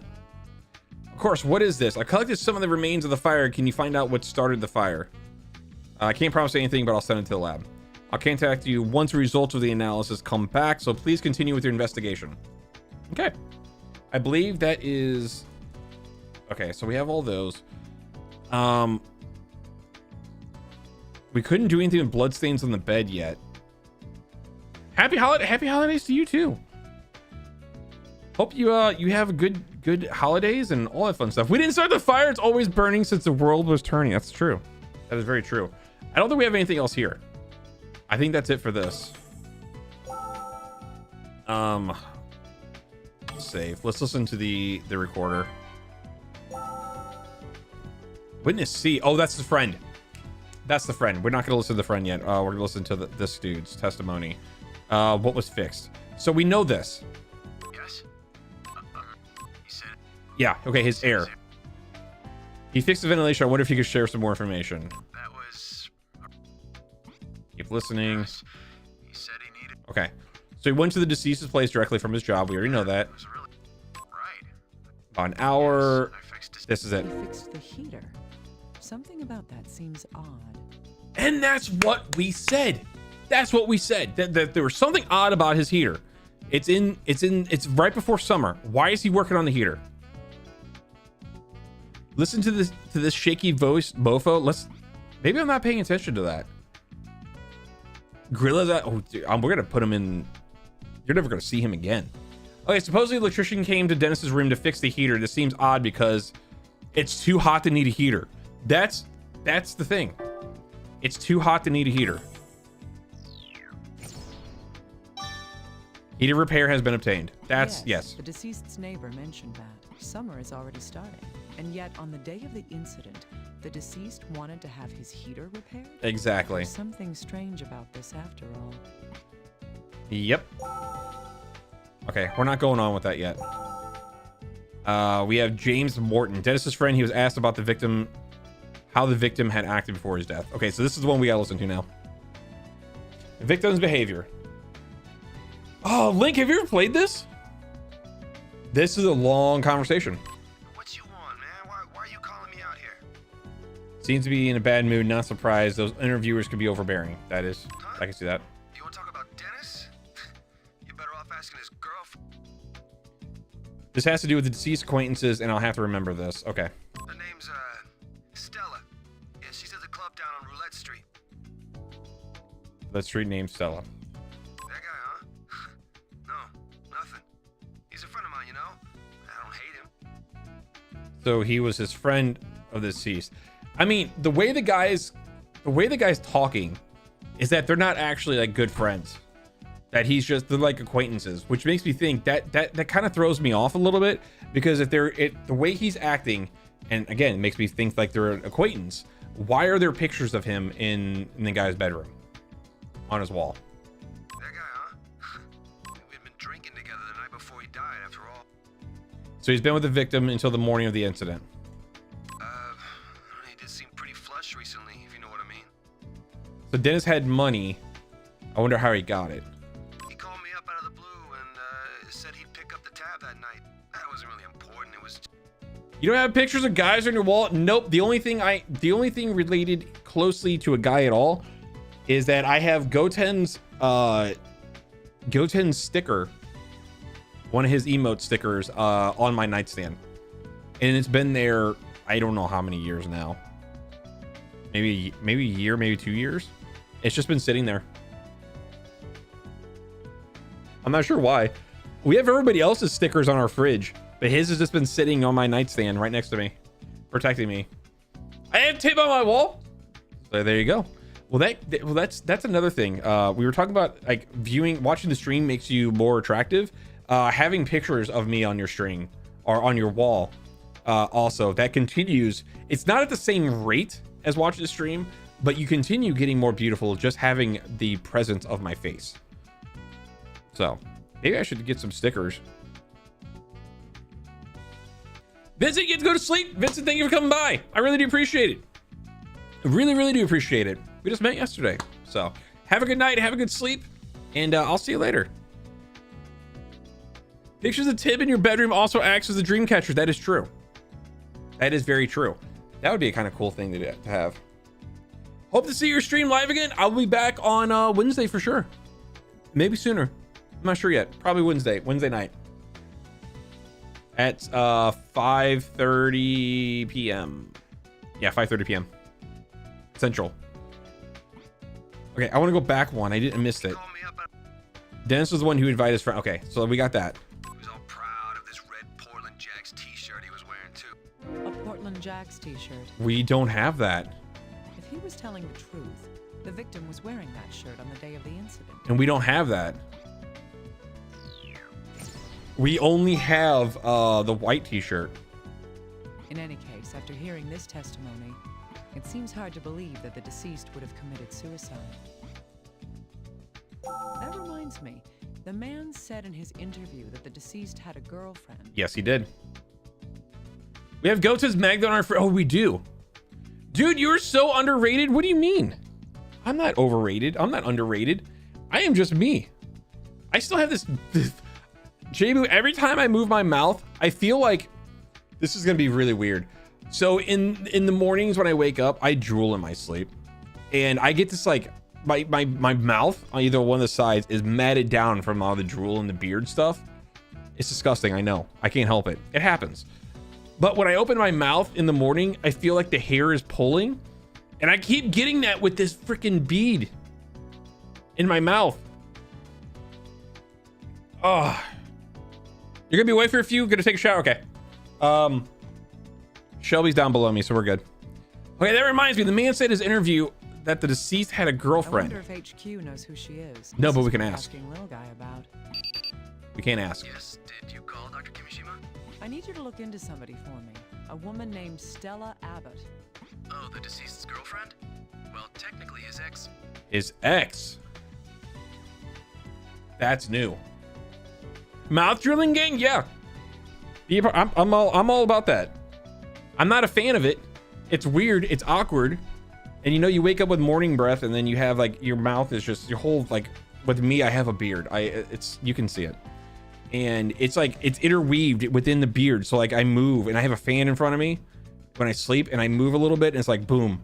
Of course, what is this? I collected some of the remains of the fire. Can you find out what started the fire? I can't promise anything, but I'll send it to the lab. I'll contact you once the results of the analysis come back, so please continue with your investigation. Okay. I believe that is... Okay, so we have all those. We couldn't do anything with bloodstains on the bed yet. Happy holidays to you too. Hope you you have good holidays and all that fun stuff. We didn't start the fire. It's always burning since the world was turning. That's true. That is very true. I don't think we have anything else here. I think that's it for this. Save. Let's listen to the recorder. Witness C. Oh, that's the friend. That's the friend. We're not going to listen to the friend yet. We're going to listen to this dude's testimony. What was fixed? So we know this. Yes. He said. Yeah. Okay. His air. He fixed the ventilation. I wonder if you could share some more information. That was. Keep listening. Yes. He said he needed. Okay. So he went to the deceased's place directly from his job. We already know that. It was really right. About an hour. Yes, I fixed his... This is it. He fixed the heater. Something about that seems odd. And that's what we said. That's what we said. That there was something odd about his heater. It's right before summer. Why is he working on the heater? Listen to this shaky voice, mofo. Maybe I'm not paying attention to that. Gorilla's at, oh, dude, we're gonna put him in. You're never gonna see him again. Okay, supposedly the electrician came to Dennis's room to fix the heater. This seems odd because it's too hot to need a heater. That's the thing. It's too hot to need a heater. Heater repair has been obtained. That's yes. The deceased's neighbor mentioned that. Summer is already starting. And yet, on the day of the incident, the deceased wanted to have his heater repaired? Exactly. There's something strange about this after all. Yep. Okay, we're not going on with that yet. We have James Morton, Dennis's friend. He was asked about the victim, how the victim had acted before his death. Okay, so this is the one we gotta listen to now. The victim's behavior. Oh, Link, have you ever played this? This is a long conversation. What you want, man? Why are you calling me out here? Seems to be in a bad mood. Not surprised. Those interviewers could be overbearing. That is, I can see that. You want to talk about Dennis? You're better off asking his girlfriend. This has to do with the deceased acquaintances, and I'll have to remember this. Okay. Her name's, Stella. Yeah, she's at the club down on Roulette Street. That street name Stella. That guy, huh? No, nothing. He's a friend of mine, you know? I don't hate him. So he was his friend of the deceased. I mean, the way the guy's talking is that they're not actually like good friends. That they're like acquaintances, which makes me think that kind of throws me off a little bit, because if the way he's acting, and again, it makes me think like they're an acquaintance. Why are there pictures of him in the guy's bedroom on his wall? That guy, huh? We'd been drinking together the night before he died, after all. So he's been with the victim until the morning of the incident. He did seem pretty flush recently, if you know what I mean. So Dennis had money. I wonder how he got it. He called me up out of the blue and said he'd pick up the tab that night. That wasn't really important. It was. You don't have pictures of guys on your wall? Nope. The only thing related closely to a guy at all is that I have Goten's sticker, one of his emote stickers, on my nightstand, and it's been there. I don't know how many years now. Maybe a year, maybe 2 years. It's just been sitting there. I'm not sure why. We have everybody else's stickers on our fridge, but his has just been sitting on my nightstand right next to me, protecting me. I have tape on my wall. So there you go. Well, that's another thing. We were talking about like watching the stream makes you more attractive. Having pictures of me on your stream or on your wall, also that continues. It's not at the same rate as watching the stream, but you continue getting more beautiful just having the presence of my face. So maybe I should get some stickers. Vincent, you get to go to sleep. Vincent, thank you for coming by. I really do appreciate it. I really, really do appreciate it. We just met yesterday. So have a good night. Have a good sleep. And I'll see you later. Pictures of Tib in your bedroom also acts as a dream catcher. That is true. That is very true. That would be a kind of cool thing to have. Hope to see your stream live again. I'll be back on Wednesday for sure. Maybe sooner. I'm not sure yet. Probably Wednesday night at 5:30 p.m. Yeah, 5:30 p.m. Central. Okay, I want to go back one. I missed it. Dennis was the one who invited his friend. Okay, so we got that. He was all proud of this red Portland Jacks t-shirt he was wearing too. A Portland Jacks t-shirt. We don't have that. If he was telling the truth, the victim was wearing that shirt on the day of the incident. And we don't have that. We only have the white t-shirt. In any case, after hearing this testimony, it seems hard to believe that the deceased would have committed suicide. That reminds me, the man said in his interview that the deceased had a girlfriend. Yes, he did. We have Gota's Magda on our oh, we do. Dude, you're so underrated. What do you mean? I'm not overrated. I'm not underrated. I am just me. I still have this J-Boo, every time I move my mouth, I feel like this is gonna be really weird. So in the mornings when I wake up, I drool in my sleep, and I get this like my mouth on either one of the sides is matted down from all the drool and the beard stuff. It's disgusting. I know. I can't help it. It happens. But when I open my mouth in the morning, I feel like the hair is pulling, and I keep getting that with this freaking bead in my mouth. Oh. You're gonna be away for a few. Gonna take a shower. Okay. Shelby's down below me, so we're good. Okay, that reminds me. The man said in his interview that the deceased had a girlfriend. I wonder if HQ knows who she is. No, but we can ask. Asking little guy about. We can't ask. Yes, did you call Dr. Kimishima? I need you to look into somebody for me. A woman named Stella Abbott. Oh, the deceased's girlfriend? Well, technically his ex. His ex. That's new. Mouth drilling gang, yeah. I'm all about that. I'm not a fan of it. It's weird. It's awkward. And you know, you wake up with morning breath, and then you have like your mouth is just your whole like. With me, I have a beard. You can see it. and it's like it's interweaved within the beard. So like I move and I have a fan in front of me when I sleep, and I move a little bit and it's like boom.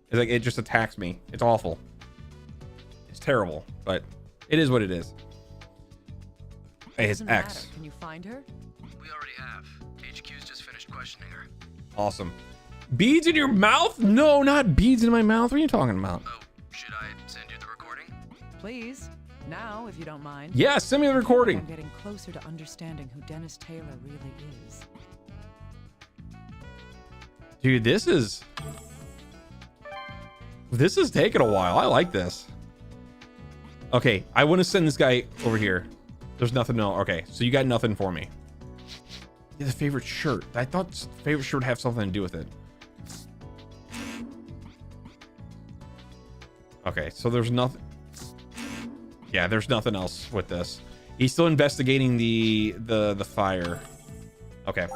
It's like it just attacks me. It's awful. It's terrible, but it is what it is. Hey, it's X. Can you find her? We already have. HQ's just finished questioning her. Awesome. Beads in your mouth? No, not beads in my mouth. What are you talking about? Oh, should I send you the recording? Please. Now, if you don't mind. Yeah, send me the recording. I'm getting closer to understanding who Dennis Taylor really is. Dude, this is taking a while. I like this. Okay, I want to send this guy over here. There's nothing. No. Okay, so you got nothing for me. Yeah, the favorite shirt. I thought favorite shirt would have something to do with it. Okay, so there's nothing. Yeah, there's nothing else with this. He's still investigating the fire. Okay.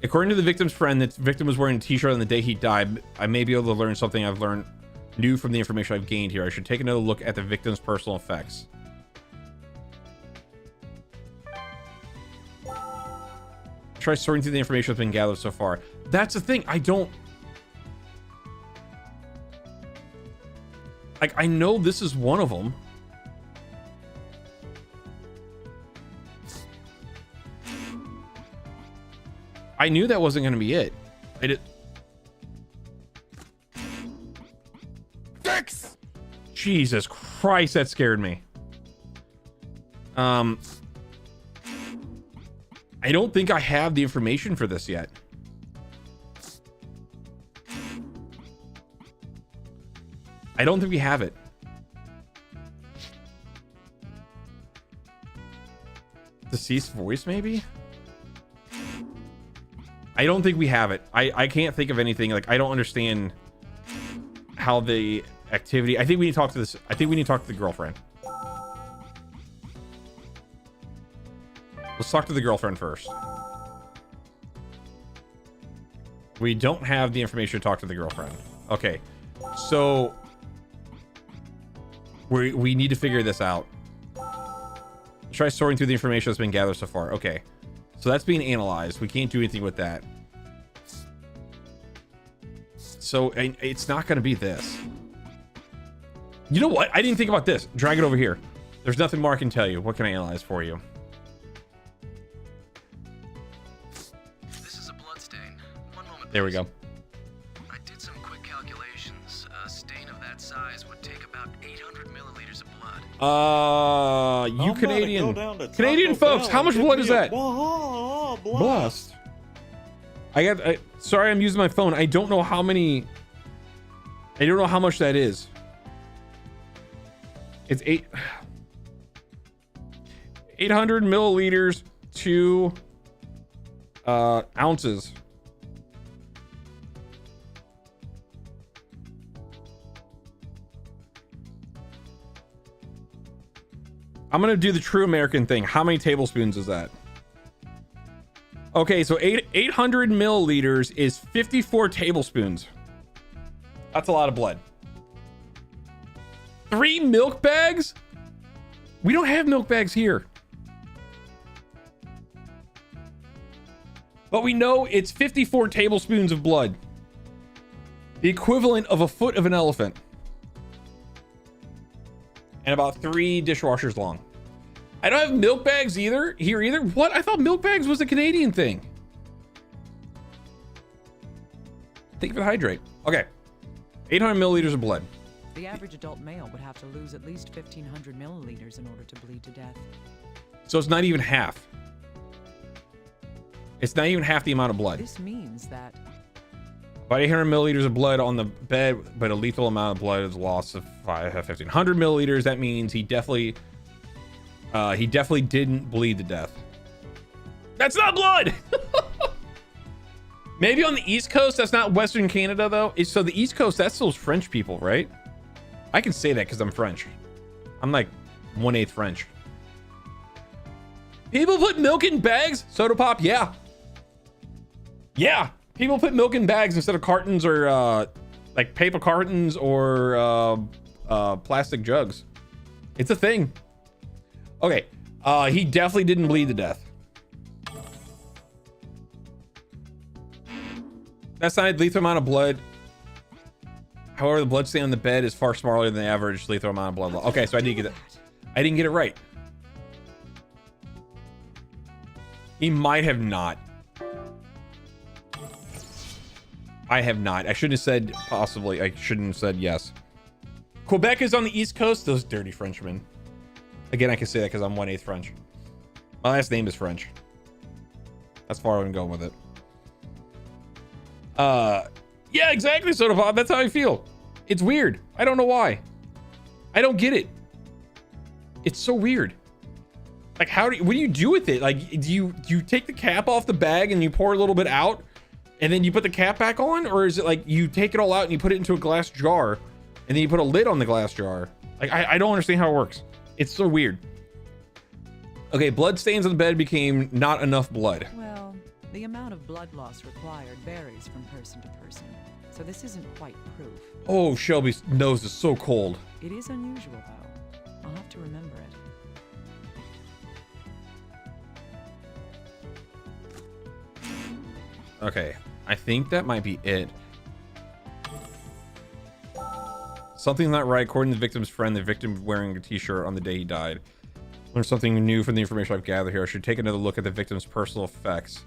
According to the victim's friend, the victim was wearing a t-shirt on the day he died. I may be able to learn something I've learned new from the information I've gained here. I should take another look at the victim's personal effects. Try sorting through the information that's been gathered so far. That's the thing. I don't... Like, I know this is one of them. I knew that wasn't going to be it. I did... Fix! Jesus Christ, that scared me. I don't think I have the information for this yet. I don't think we have it. Deceased voice, maybe? I don't think we have it. I can't think of anything. Like, I don't understand how the activity... I think we need to talk to this... I think we need to talk to the girlfriend. Let's talk to the girlfriend first. We don't have the information to talk to the girlfriend. Okay. So... We need to figure this out. Try sorting through the information that's been gathered so far. Okay. So that's being analyzed. We can't do anything with that. So it's not going to be this. You know what? I didn't think about this. Drag it over here. There's nothing more I can tell you. What can I analyze for you? This is a blood stain. One moment, there we go. I did some quick calculations. A stain of that size would take about 800 milliliters of blood. You Canadian folks, how much blood is that? Blast. Sorry, I'm using my phone. I don't know how many. I don't know how much that is. It's 800 milliliters to ounces. I'm gonna do the true American thing. How many tablespoons is that? Okay, so 800 milliliters is 54 tablespoons. That's a lot of blood. 3 milk bags? We don't have milk bags here. But we know it's 54 tablespoons of blood. The equivalent of a foot of an elephant. And about 3 dishwashers long. I don't have milk bags either here either. What? I thought milk bags was a Canadian thing. Think of it, hydrate. Okay. 800 milliliters of blood. The average adult male would have to lose at least 1,500 milliliters in order to bleed to death. So it's not even half. It's not even half the amount of blood. This means that about 800 milliliters of blood on the bed, but a lethal amount of blood is lost of 1,500 milliliters. That means he definitely didn't bleed to death. That's not blood. Maybe on the East Coast. That's not Western Canada though. So the East Coast, that's those French people, right? I can say that because I'm French. I'm like 1/8 French. People put milk in bags. Soda pop, yeah. Yeah. People put milk in bags instead of cartons or like paper cartons or plastic jugs. It's a thing. Okay. He definitely didn't bleed to death. That's not a lethal amount of blood. However, the blood stain on the bed is far smaller than the average lethal amount of blood. Okay, so I didn't get it. I didn't get it right. He might have not. I have not. I shouldn't have said possibly. I shouldn't have said yes. Quebec is on the East Coast. Those dirty Frenchmen. Again, I can say that because I'm 1/8 French. My last name is French. That's far I'm going with it. Yeah, exactly, Soda Pop. That's how I feel. It's weird. I don't know why. I don't get it. It's so weird. Like, what do you do with it? Like, do you take the cap off the bag and you pour a little bit out and then you put the cap back on? Or is it like you take it all out and you put it into a glass jar and then you put a lid on the glass jar? Like, I don't understand how it works. It's so weird. Okay, blood stains on the bed became not enough blood. Well, the amount of blood loss required varies from person to person, so this isn't quite proof. Oh, Shelby's nose is so cold. It is unusual, though. I'll have to remember it. Okay, I think that might be it. Something's not right. According to the victim's friend, the victim wearing a t-shirt on the day he died. Learned something new from the information I've gathered here. I should take another look at the victim's personal effects.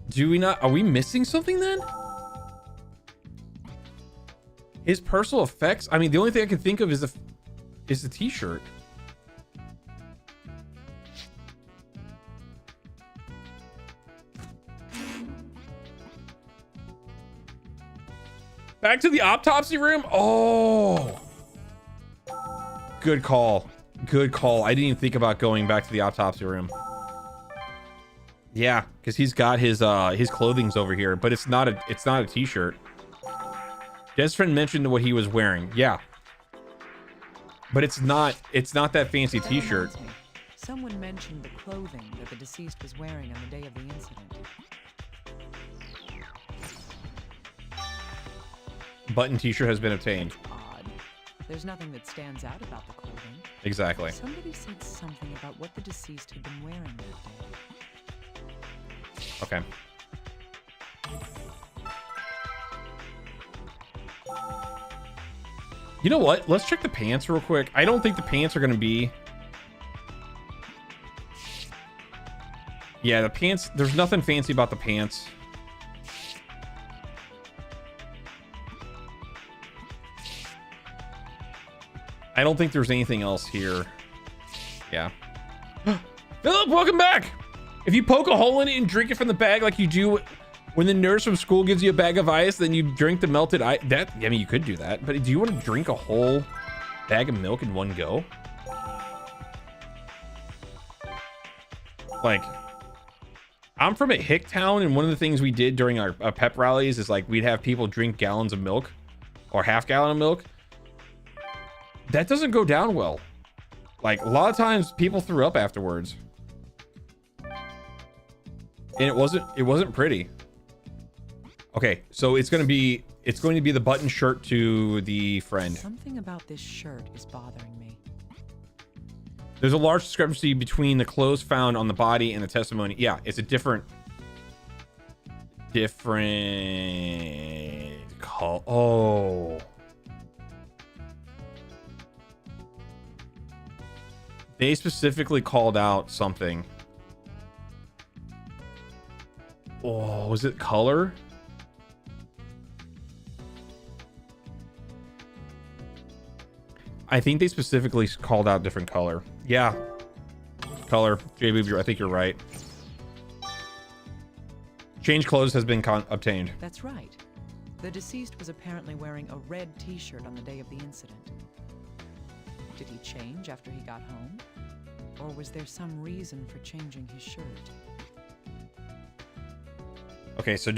Do we not? Are we missing something then? His personal effects? I mean, the only thing I can think of is the t-shirt. Back to the autopsy room. Oh, good call. Good call. I didn't even think about going back to the autopsy room. Yeah, because he's got his clothing's over here, but it's not a t-shirt. Jen's friend mentioned what he was wearing. Yeah, but it's not that fancy t-shirt. Someone mentioned the clothing that the deceased was wearing on the day of the incident. Button t-shirt has been obtained. Odd. There's nothing that stands out about the clothing. Exactly. Somebody said something about what the deceased had been wearing that day. Okay. You know what? Let's check the pants real quick. I don't think the pants are going to be... Yeah, the pants... There's nothing fancy about the pants. I don't think there's anything else here. Yeah. Philip, welcome back! If you poke a hole in it and drink it from the bag like you do when the nurse from school gives you a bag of ice, then you drink the melted ice. I mean, you could do that, but do you want to drink a whole bag of milk in one go? Like, I'm from a hick town, and one of the things we did during our pep rallies is like we'd have people drink gallons of milk or half gallon of milk. That doesn't go down well. Like, a lot of times people threw up afterwards. And it wasn't pretty. Okay, so it's going to be the button shirt to the friend. Something about this shirt is bothering me. There's a large discrepancy between the clothes found on the body and the testimony. Yeah, it's a different call. Oh. They specifically called out something. Oh, was it color? I think they specifically called out different color. Yeah. Color. JB, I think you're right. Change clothes has been obtained. That's right. The deceased was apparently wearing a red t-shirt on the day of the incident. Did he change after he got home? Or was there some reason for changing his shirt? Okay, so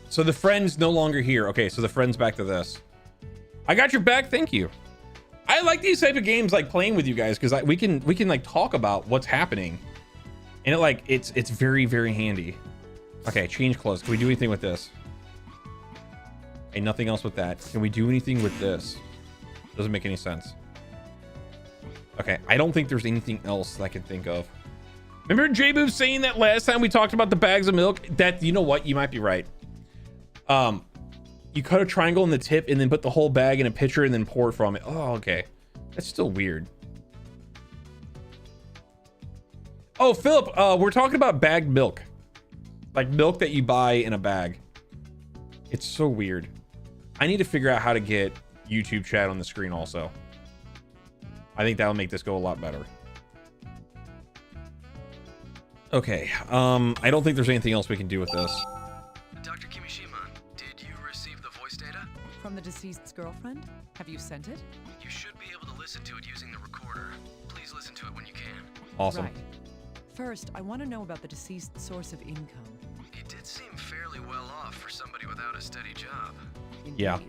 so the friend's no longer here. Okay, so the friend's back to this. I got your back, thank you. I like these type of games, like playing with you guys, because we can like talk about what's happening. And it's very, very handy. Okay, change clothes. Can we do anything with this? Okay, nothing else with that. Can we do anything with this? Doesn't make any sense. Okay, I don't think there's anything else that I can think of. Remember J-Boob saying that last time we talked about the bags of milk? That, you know what? You might be right. You cut a triangle in the tip and then put the whole bag in a pitcher and then pour from it. Oh, okay. That's still weird. Oh, Philip, we're talking about bagged milk. Like milk that you buy in a bag. It's so weird. I need to figure out how to get YouTube chat on the screen also. I think that'll make this go a lot better. Okay, I don't think there's anything else we can do with this. Dr. Kimishima, did you receive the voice data? From the deceased's girlfriend? Have you sent it? You should be able to listen to it using the recorder. Please listen to it when you can. Awesome. Right. First, I want to know about the deceased's source of income. He did seem fairly well off for somebody without a steady job. Indeed. Yeah.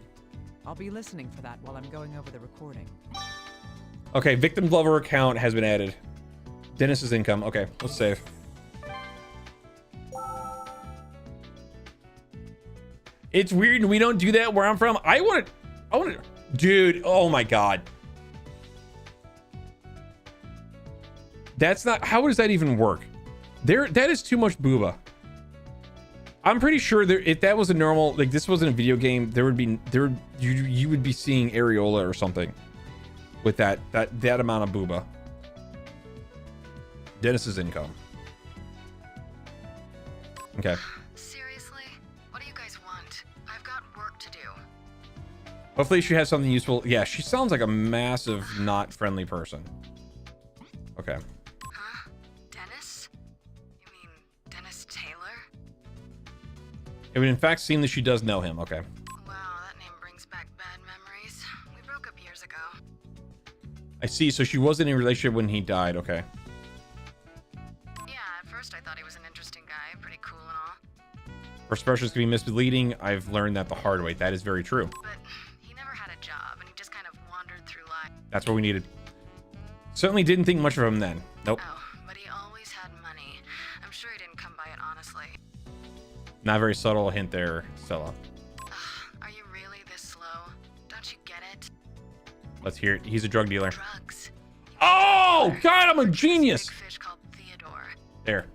I'll be listening for that while I'm going over the recording. Okay, victim Glover account has been added. Dennis's income. Okay, let's save. It's weird we don't do that where I'm from. I want to, dude, oh my God. That's not, how does that even work? That is too much booba. I'm pretty sure if that was a normal, like this wasn't a video game, you would be seeing areola or something with that amount of booba. Dennis's income. Okay. Seriously? What do you guys want? I've got work to do. Hopefully she has something useful. Yeah, she sounds like a massive, not friendly person. Okay. Huh? Dennis? You mean Dennis Taylor? It would in fact seem that she does know him. Okay. Wow, that name brings back bad memories. We broke up years ago. I see. So she wasn't in a relationship when he died. Okay. Yeah, at first I thought he was an interesting guy, pretty cool and all. Her expressions can be misleading. I've learned that the hard way. That is very true. But he never had a job, and he just kind of wandered through life. That's what we needed. Certainly didn't think much of him then. Nope. Oh, but he always had money. I'm sure he didn't come by it honestly. Not very subtle hint there, Stella. Are you really this slow? Don't you get it? Let's hear it. He's a drug dealer. Drugs. Oh, God, I'm a genius. Big fish called Theodore. There.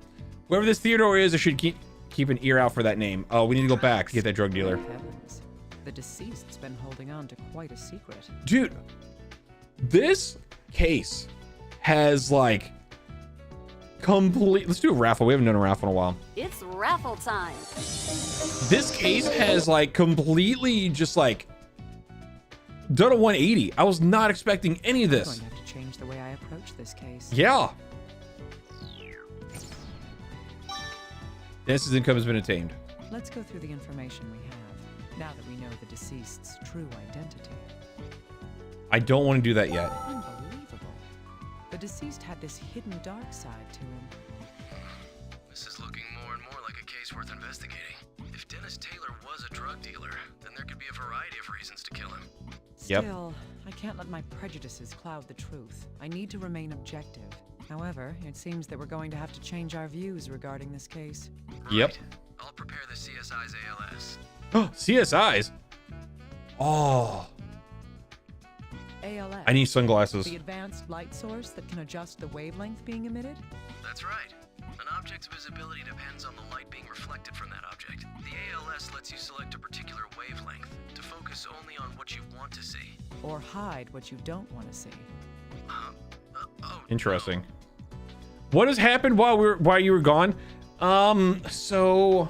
Whoever this Theodore is, I should keep an ear out for that name. Oh, we need to go back to get that drug dealer. Heavens. The deceased's been holding on to quite a secret. Dude, this case has like complete. Let's do a raffle. We haven't done a raffle in a while. It's raffle time. This case has like completely just like done a 180. I was not expecting any of this. I'm going to have to change the way I approach this case. Yeah. Dennis's income has been attained. Let's go through the information we have, now that we know the deceased's true identity. I don't want to do that yet. Unbelievable. The deceased had this hidden dark side to him. This is looking more and more like a case worth investigating. If Dennis Taylor was a drug dealer, then there could be a variety of reasons to kill him. Still, I can't let my prejudices cloud the truth. I need to remain objective. However, it seems that we're going to have to change our views regarding this case. Yep. I'll prepare the CSI's ALS. CSIs? Oh. ALS. I need sunglasses. The advanced light source that can adjust the wavelength being emitted? That's right. An object's visibility depends on the light being reflected from that object. The ALS lets you select a particular wavelength to focus only on what you want to see. Or hide what you don't want to see. Interesting. What has happened while you were gone? So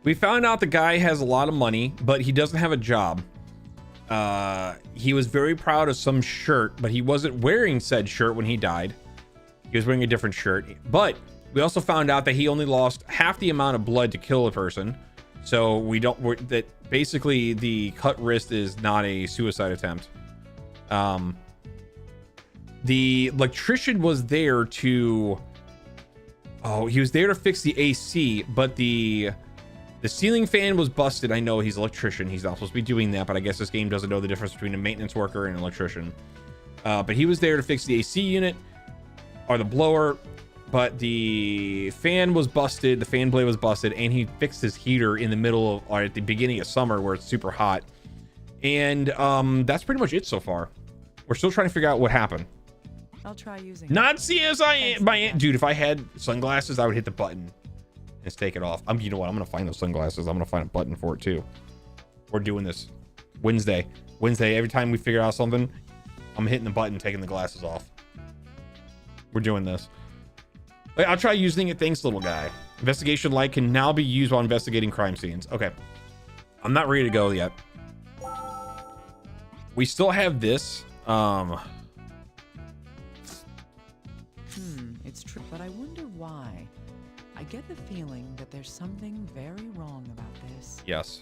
we found out the guy has a lot of money, but he doesn't have a job. He was very proud of some shirt, but he wasn't wearing said shirt when he died. He was wearing a different shirt. But we also found out that he only lost half the amount of blood to kill a person. So that basically the cut wrist is not a suicide attempt. The electrician was there to, he was there to fix the AC, but the ceiling fan was busted. I know he's an electrician. He's not supposed to be doing that, but I guess this game doesn't know the difference between a maintenance worker and an electrician. But he was there to fix the AC unit or the blower, but the fan was busted. The fan blade was busted, and he fixed his heater in the middle of, or at the beginning of summer where it's super hot. And that's pretty much it so far. We're still trying to figure out what happened. I'll try using Not CSI by Aunt. Dude, if I had sunglasses, I would hit the button and just take it off. You know what? I'm gonna find those sunglasses. I'm gonna find a button for it too. We're doing this Wednesday. Every time we figure out something, I'm hitting the button, taking the glasses off. We're doing this. Wait, I'll try using it. Thanks, little guy. Investigation light can now be used while investigating crime scenes. Okay. I'm not ready to go yet. We still have this. It's true, but I wonder why. I get the feeling that there's something very wrong about this. Yes.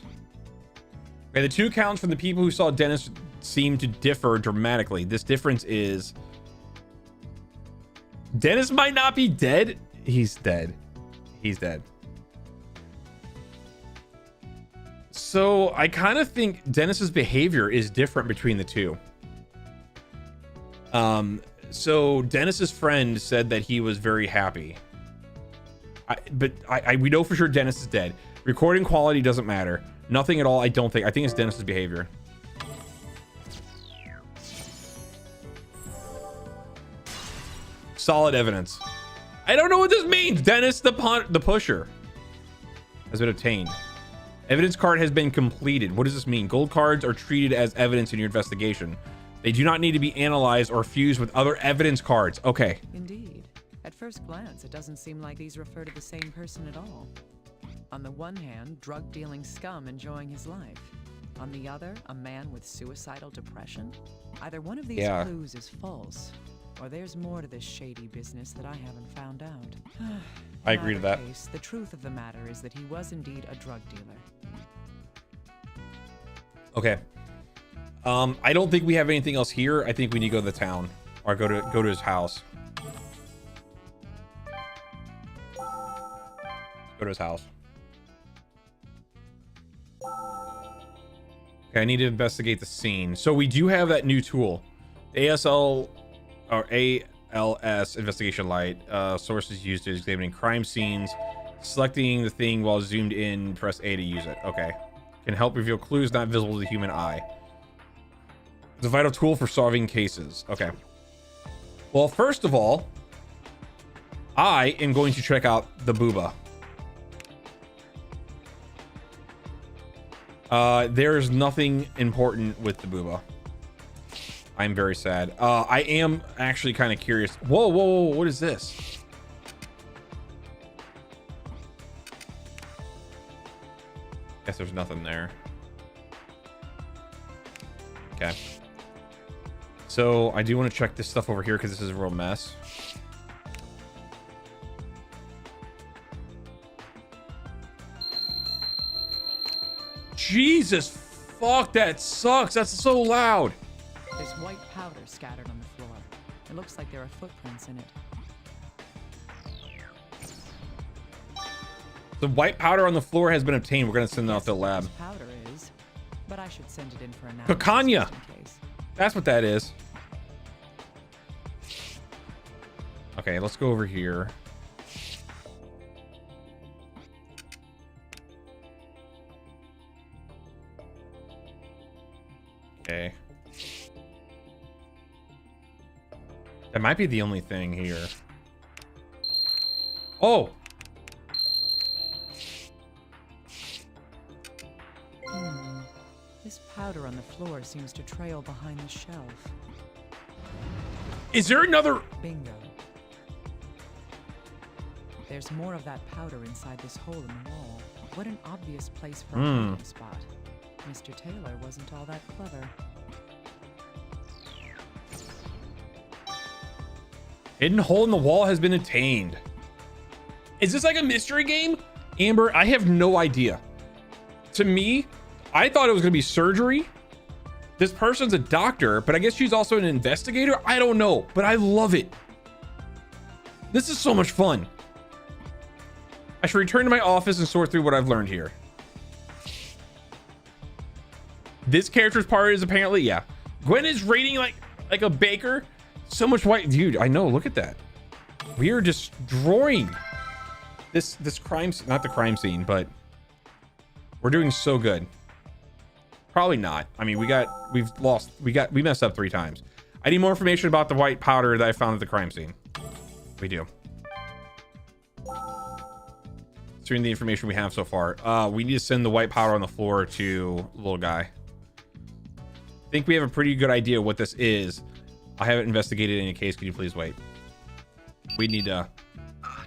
Okay, the two accounts from the people who saw Dennis seem to differ dramatically. This difference is Dennis might not be dead. He's dead. He's dead. So I kind of think Dennis's behavior is different between the two. So Dennis's friend said that he was very happy. But we know for sure Dennis is dead. Recording quality doesn't matter. Nothing at all, I don't think. I think it's Dennis's behavior. Solid evidence. I don't know what this means. Dennis the pusher has been obtained. Evidence card has been completed. What does this mean? Gold cards are treated as evidence in your investigation. They do not need to be analyzed or fused with other evidence cards. Okay. Indeed. At first glance, it doesn't seem like these refer to the same person at all. On the one hand, drug-dealing scum enjoying his life. On the other, a man with suicidal depression. Either one of these clues is false, or there's more to this shady business that I haven't found out. I agree to that. The truth of the matter is that he was indeed a drug dealer. Okay. I don't think we have anything else here. I think we need to go to the town or go to his house. Go to his house. Okay, I need to investigate the scene. So we do have that new tool, ASL or ALS investigation light. Sources used to examining crime scenes. Selecting the thing while zoomed in, press A to use it. Okay, can help reveal clues not visible to the human eye. It's a vital tool for solving cases. Okay. Well, first of all, I am going to check out the booba. There's nothing important with the booba. I'm very sad. I am actually kind of curious. Whoa, whoa, whoa, what is this? Guess there's nothing there. Okay. So I do want to check this stuff over here because this is a real mess. Jesus, fuck, that sucks. That's so loud. There's white powder scattered on the floor. It looks like there are footprints in it. The white powder on the floor has been obtained. We're going to send it off to the lab. Powder is, but I should send it in for analysis. Picanha. That's what that is. Okay, let's go over here. Okay. That might be the only thing here. Oh! This powder on the floor seems to trail behind the shelf. Is there another? Bingo. There's more of that powder inside this hole in the wall. What an obvious place for a hiding spot. Mr. Taylor wasn't all that clever. Hidden hole in the wall has been attained. Is this like a mystery game? Amber, I have no idea. To me, I thought it was going to be surgery. This person's a doctor, but I guess she's also an investigator. I don't know, but I love it. This is so much fun. I should return to my office and sort through what I've learned here. This character's part is apparently, yeah. Gwen is rating like a baker. So much white, dude. I know. Look at that. We are destroying this crime, not the crime scene, but we're doing so good. Probably not. I mean, we messed up 3 times. I need more information about the white powder that I found at the crime scene. We do. Considering the information we have so far, we need to send the white powder on the floor to the little guy. I think we have a pretty good idea what this is. I haven't investigated any case. Could you please wait? We need to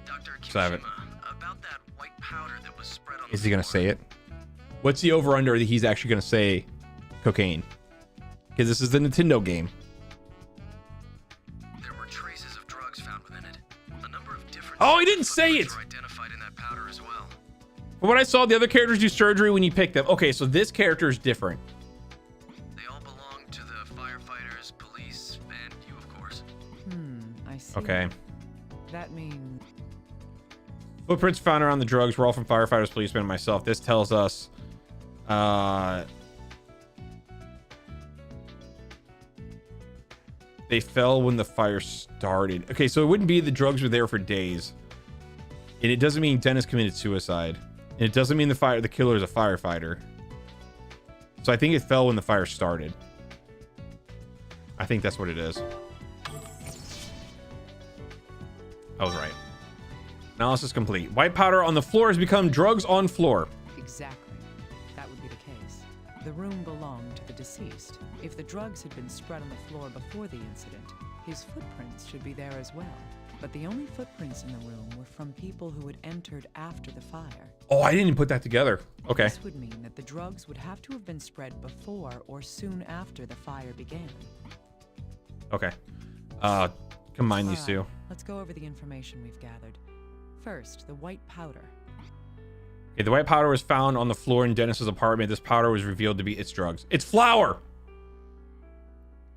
Dr. have it. About that white powder that was spread on Is he gonna say it? What's the over under that he's actually gonna say cocaine? Because this is the Nintendo game. There were traces of drugs found within it. A number of different Oh, he didn't say it. were identified in that powder as well. From what I saw, the other characters do surgery when you pick them. Okay, so this character is different. They all belong to the firefighters, police, and you, of course. I see. Okay. That means Footprints found around the drugs were all from firefighters, policemen, and myself. This tells us they fell when the fire started. Okay, so it wouldn't be the drugs were there for days. And it doesn't mean Dennis committed suicide. And it doesn't mean the killer is a firefighter. So I think it fell when the fire started. I think that's what it is. I was right. Analysis complete. White powder on the floor has become drugs on floor. exactly. That would be the case. The room belonged to the deceased. If the drugs had been spread on the floor before the incident, his footprints should be there as well. But the only footprints in the room were from people who had entered after the fire. Oh, I didn't even put that together. Okay. This would mean that the drugs would have to have been spread before or soon after the fire began. Okay. Combine these two. Let's go over the information we've gathered. First, the white powder. Okay, the white powder was found on the floor in Dennis's apartment. This powder was revealed to be its drugs. It's flour.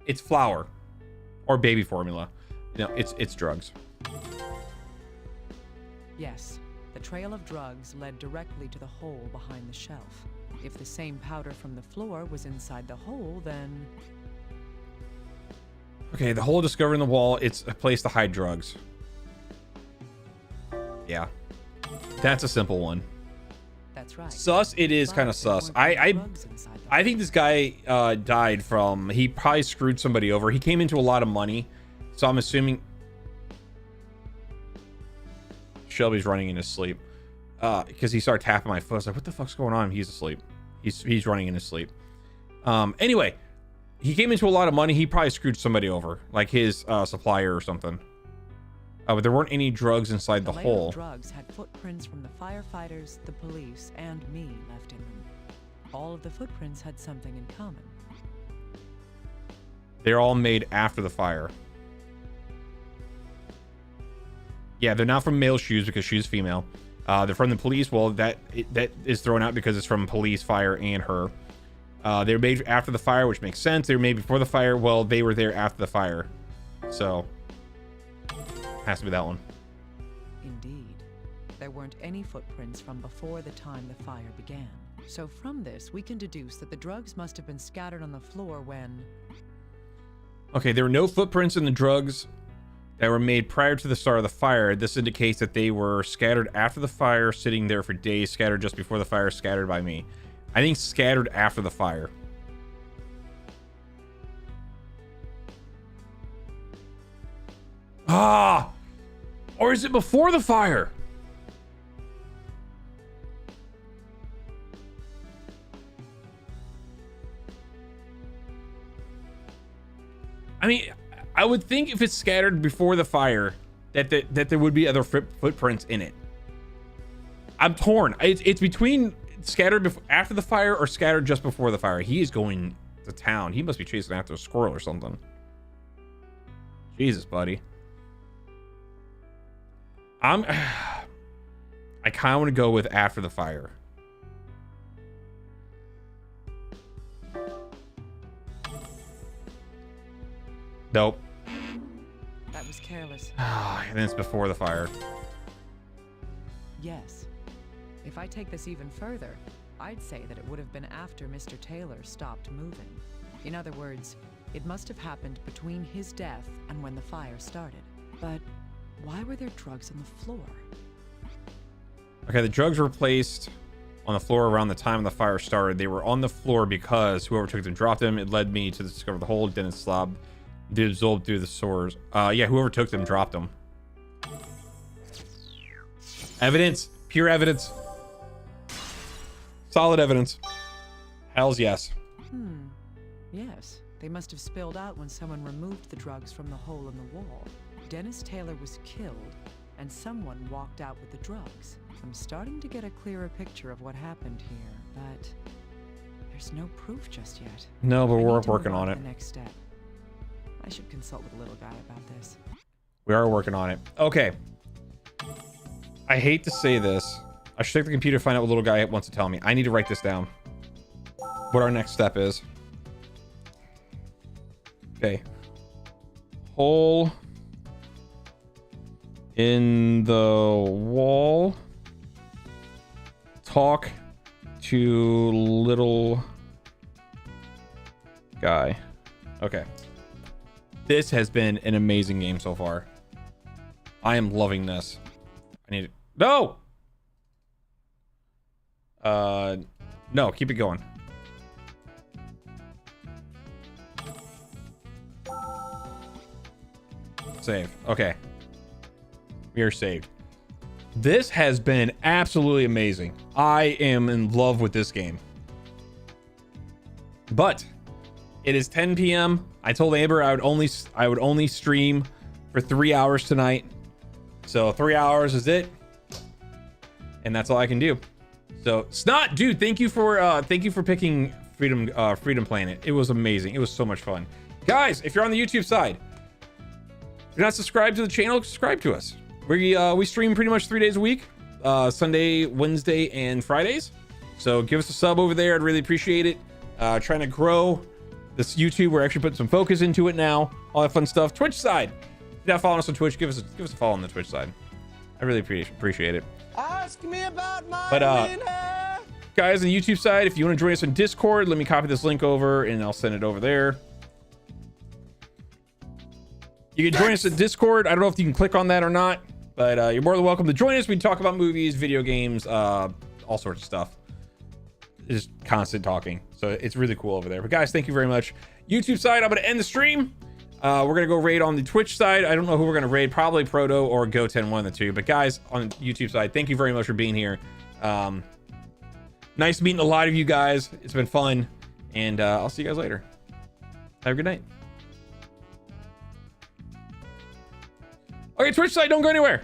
It's flour. Or baby formula. No, it's drugs. Yes, the trail of drugs led directly to the hole behind the shelf. If the same powder from the floor was inside the hole, then... Okay, the hole discovered in the wall, it's a place to hide drugs. Yeah. That's a simple one. That's right. Sus, it is kind of sus. I think this guy died from... He probably screwed somebody over. He came into a lot of money. So I'm assuming... Shelby's running in his sleep. Because he started tapping my foot. I was like, what the fuck's going on? He's asleep. He's running in his sleep. Anyway, he came into a lot of money. He probably screwed somebody over. Like his supplier or something. But there weren't any drugs inside the hole. Drugs had footprints from the firefighters, the police, and me left in them. All of the footprints had something in common. They're all made after the fire. Yeah, they're not from male shoes because she's female. They're from the police. Well, that is thrown out because it's from police, fire, and her. They were made after the fire, which makes sense. They were made before the fire. Well, they were there after the fire. So, has to be that one. Indeed. There weren't any footprints from before the time the fire began. So from this, we can deduce that the drugs must have been scattered on the floor when... Okay, there were no footprints in the drugs that were made prior to the start of the fire. This indicates that they were scattered after the fire, sitting there for days, scattered just before the fire, scattered by me. I think scattered after the fire. Ah! Or is it before the fire? I mean, I would think if it's scattered before the fire, that there would be other footprints in it. I'm torn. It's between scattered after the fire or scattered just before the fire. He is going to town. He must be chasing after a squirrel or something. Jesus, buddy. I kind of want to go with after the fire. Nope. That was careless. And then it's before the fire. Yes. If I take this even further, I'd say that it would have been after Mr. Taylor stopped moving. In other words, it must have happened between his death and when the fire started. But why were there drugs on the floor? Okay, the drugs were placed on the floor around the time the fire started. They were on the floor because whoever took them dropped them. It led me to discover the hole. Dennis slob Did absorb through the sores. Yeah, whoever took them dropped them. Evidence. Pure evidence. Solid evidence. Hells yes. Yes, they must have spilled out when someone removed the drugs from the hole in the wall. Dennis Taylor was killed, and someone walked out with the drugs. I'm starting to get a clearer picture of what happened here, but there's no proof just yet. No, but I we're need to working move on to it. the next step. I should consult with the little guy about this. We are working on it. Okay. I hate to say this. I should take the computer to find out what little guy wants to tell me. I need to write this down. What our next step is. Okay. Hole in the wall. Talk to little guy. Okay. This has been an amazing game so far. I am loving this. I need it. No! No, keep it going. Save. Okay. We are saved. This has been absolutely amazing. I am in love with this game. But it is 10 p.m. I told Amber I would only stream for 3 hours tonight. So 3 hours is it. And that's all I can do. So Snot, dude, thank you for picking Freedom Planet. It was amazing. It was so much fun. Guys, if you're on the YouTube side, if you're not subscribed to the channel, subscribe to us. We stream pretty much 3 days a week. Sunday, Wednesday, and Fridays. So give us a sub over there. I'd really appreciate it. Trying to grow this YouTube. We're actually putting some focus into it now. All that fun stuff. Twitch side. If you're not following us on Twitch, give us a follow on the Twitch side. I really appreciate it. Ask me about my But guys on the YouTube side, if you want to join us on Discord, let me copy this link over and I'll send it over there. You can join us at Discord. I don't know if you can click on that or not, but you're more than welcome to join us. We talk about movies, video games, all sorts of stuff. Just constant talking. So it's really cool over there. But guys, thank you very much. YouTube side, I'm going to end the stream. We're going to go raid on the Twitch side. I don't know who we're going to raid. Probably Proto or Goten, one of the two. But guys, on the YouTube side, thank you very much for being here. Nice meeting a lot of you guys. It's been fun. And I'll see you guys later. Have a good night. Okay, Twitch side, don't go anywhere.